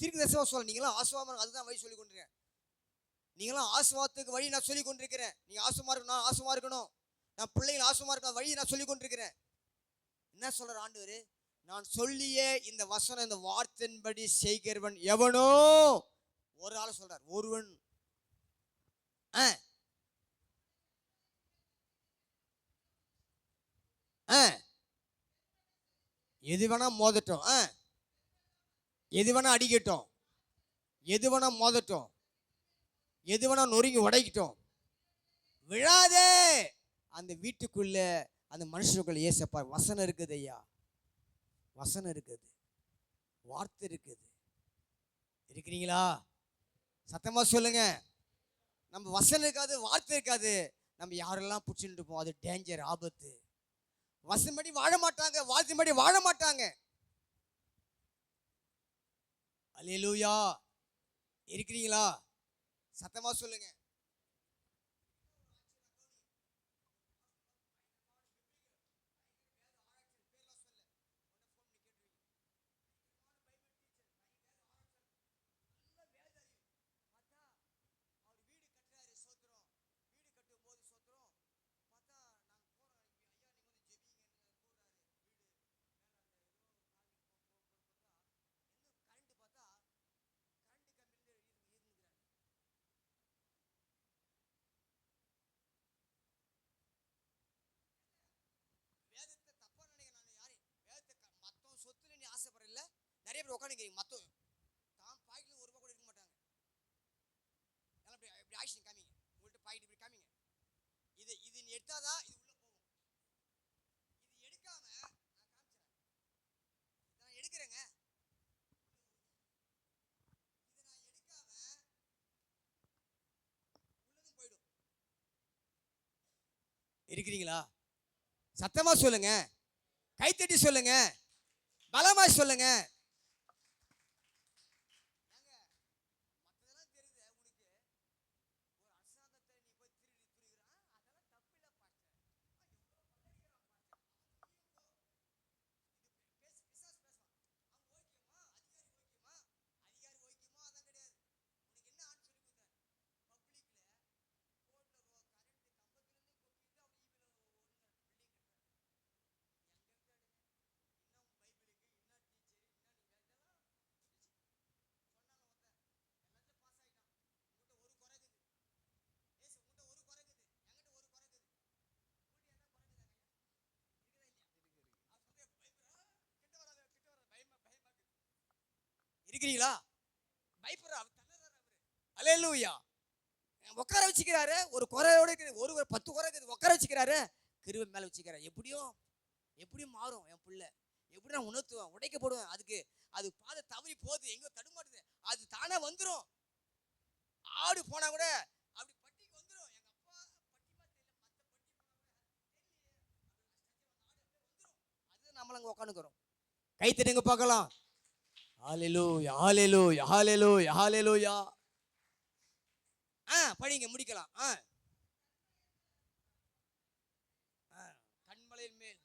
Speaker 1: தீர்க்கதரிசனமா சொல்ல, நீங்களாம் ஆசீர்வாதம், அதுதான் வழி சொல்லி கொண்டிருக்கேன். நீங்களாம் ஆசீர்வாதத்துக்கு வழி நான் சொல்லி கொண்டிருக்கிறேன். நீங்க ஆசீர்வாதமா இருக்கணும், நான் ஆசீர்வாதமா இருக்கணும், நான் பிள்ளைகள் ஆசீர்வாதமா இருக்கணும், வழி நான் சொல்லி கொண்டிருக்கிறேன். என்ன சொல்ற ஆண்டவரே? நான் சொல்லிய இந்த வசனம், இந்த வார்த்தையின்படி செய்கிறவன் எவனோ, ஒரு ஆள் சொல்றார், ஒருவன். எது வேணா மோதட்டும், எது வேணா அடிக்கட்டும், எது வேணா மோதட்டும், எது வேணா நொறுங்கி உடைக்கட்டும், விழாதே. அந்த வீட்டுக்குள்ள, அந்த மனுஷனுக்குள்ள ஏசப்பா வசனம் இருக்குது. ஐயா, வசனம் இருக்குது, வார்த்தை இருக்குது. இருக்கிறீங்களா? சத்தமா சொல்லுங்க. நம்ம வசனம் இருக்காது, வார்த்தை இருக்காது, நம்ம யாரெல்லாம் பிடிச்சிட்டு இருப்போம். அது டேஞ்சர், ஆபத்து. வசனப்படி வாழ மாட்டாங்க, வார்த்தைப்படி வாழ மாட்டாங்க. அல்லேலூயா. இருக்கிறீங்களா? சத்தமா சொல்லுங்க. நிறைய பேர் உட்காந்துக்கிறீங்க, மற்ற தான் பாக்கெட்ல ஒரு ரூபா கூட இருக்க மாட்டாங்க. எல்லாம் இப்படி ஆக்ஷன் காமிங்க, உங்கள்கிட்ட பாக்கெட் இப்படி காமிங்க. இது நீ எடுத்தாதான் இது உள்ள போகும். இது எடுக்காம நான் காமிச்சிடறேன், நான் எடுக்கிறேங்க, இதை நான் எடுக்காம உள்ளதும் போயிடும். இருக்கிறீங்களா? சத்தமா சொல்லுங்க, கைத்தட்டி சொல்லுங்க, பலமா சொல்லுங்க. இருக்கிறீங்களா? பயப்படுறா, அவர் தள்ளுறாரு அவரு. அல்லேலூயா. உட்கார வச்சுக்கிறாரு. ஒரு குறையோட இருக்குது, ஒரு 10 குறை இருக்குது, உட்கார வச்சுக்கிறாரு. கிருபை மேல வச்சுக்கிறாரு. எப்படியும் மாறும் என் பிள்ளை, எப்படி நான் உணர்த்துவேன், உடைக்கப்படுவேன். அதுக்கு அது பாதை தவறி போகுது, எங்கோ தடுமாட்டுது, அது தானே வந்துடும். ஆடு போனா கூட அப்படி பட்டிக்கு வந்துடும். எங்க அப்பா அது நம்மள அங்க உட்காந்துக்கிறோம். கை தட்டுங்க பார்க்கலாம். ஹalleluya, ஹalleluya, ஹalleluya, ஹalleluya. படிங்க, முடிக்கலாம். கண்மலையின் மேல்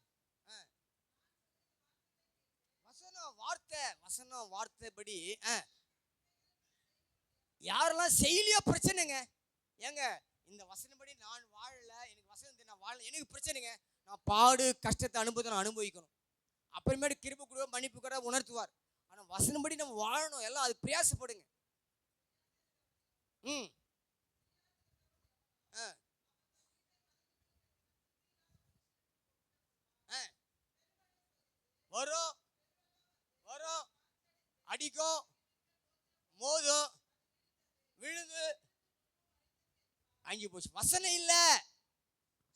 Speaker 1: வசனம் வார்த்தைப்படி யாரெல்லாம் செய்யலையோ பிரச்சனைங்க. ஏங்க இந்த வசனப்படி நான் வாழல, எனக்கு வசனத்தை நான் வாழல, எனக்கு பிரச்சனைங்க. நான் பாடு கஷ்டத்தை அனுபவத்தை நான் அனுபவிக்கணும். அப்புறமேட்டு கிருபை கூட மன்னிப்பு கூட உணர்த்துவார். ஆனால் வசனப்படி நம்ம வாழணும். எல்லாம் அது பிரயாசப்படுங்க. வரும் வரும், அடிக்கும், மோதும், விழுது, அங்கி போச்சு. வசனம் இல்ல.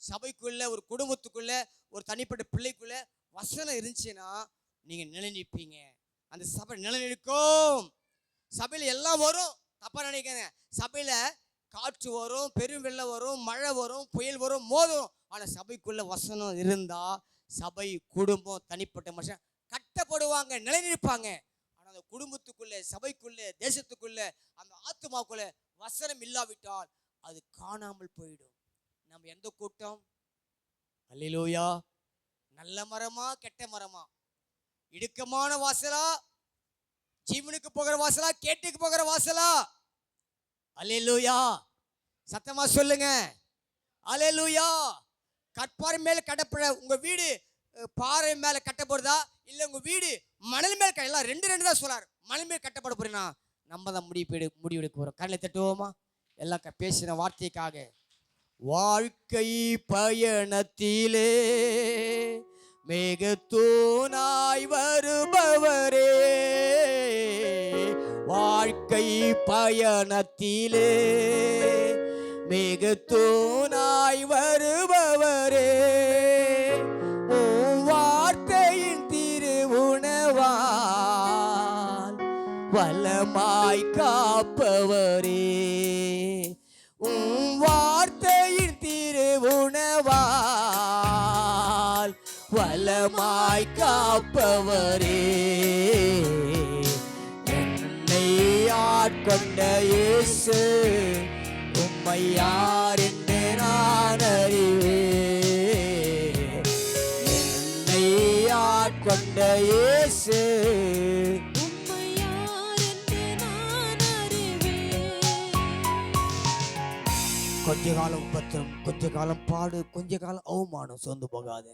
Speaker 1: சபைக்குள்ள, ஒரு குடும்பத்துக்குள்ள, ஒரு தனிப்பட்ட பிள்ளைக்குள்ள வசனம் இருந்துச்சுன்னா நீங்க நிலைநிற்பீங்க. அந்த சபை நிலைநிற்கும். சபையில எல்லாம் வரும், தப்பா நினைக்காங்க. சபையில காற்று வரும், பெரும் வெள்ளம் வரும், மழை வரும், புயல் வரும், மோதும். ஆனா சபைக்குள்ள வசனம் இருந்தா சபை, குடும்பம், தனிப்பட்ட மனுஷன் கட்டப்படுவாங்க, நிலைநிற்பாங்க. ஆனா அந்த குடும்பத்துக்குள்ள, சபைக்குள்ள, தேசத்துக்குள்ள, அந்த ஆத்துமாக்குள்ள வசனம் இல்லாவிட்டால் அது காணாமல் போயிடும். நம்ம எந்த கூட்டம்? அல்லேலூயா. நல்ல மரமா கெட்ட மரமா? இடுக்கமான வாசலா, ஜீவனுக்கு போகிற வாசலா, கேட்டுக்கு போகிற வாசலா? அல்லேலூயா. சத்தமா சொல்லுங்க. அல்லேலூயா. கற்பாறை மேல கட்டப்பட உங்க வீடு பாறை மேல கட்டப்படுதா, இல்ல உங்க வீடு மணல் மேல்? எல்லாம் ரெண்டு தான் சொல்றாரு. மணல் மேல் கட்டப்பட போறேன்னா நம்ம தான் முடிவெடுக்க போறோம். கண்ணில் தட்டுவோமா? எல்லாம் பேசின வார்த்தைக்காக. வாழ்க்கை பயணத்திலே மேகத்தூணாய் வருபவரே, வாழ்க்கை பயணத்திலே மேகத்தூணாய் வருபவரே, வார்த்தையின் திருவுணவால் வல்லமாய் காப்பவரே, வார்த்தையின் திருவுணவால் வல்லமாய் காப்பவரே, என்னை ஆட்கொண்ட இயேசு உம்மை யார் என்று நான் அறிவேன். என்னை ஆட்கொண்ட இயேசு
Speaker 2: உம்மை யார் என்று நான் அறிவேன்.
Speaker 1: கொஞ்ச காலம் உபத்திரம், கொஞ்ச காலம் பாடு, கொஞ்ச காலம் அவமானம், சோர்ந்து போகாத.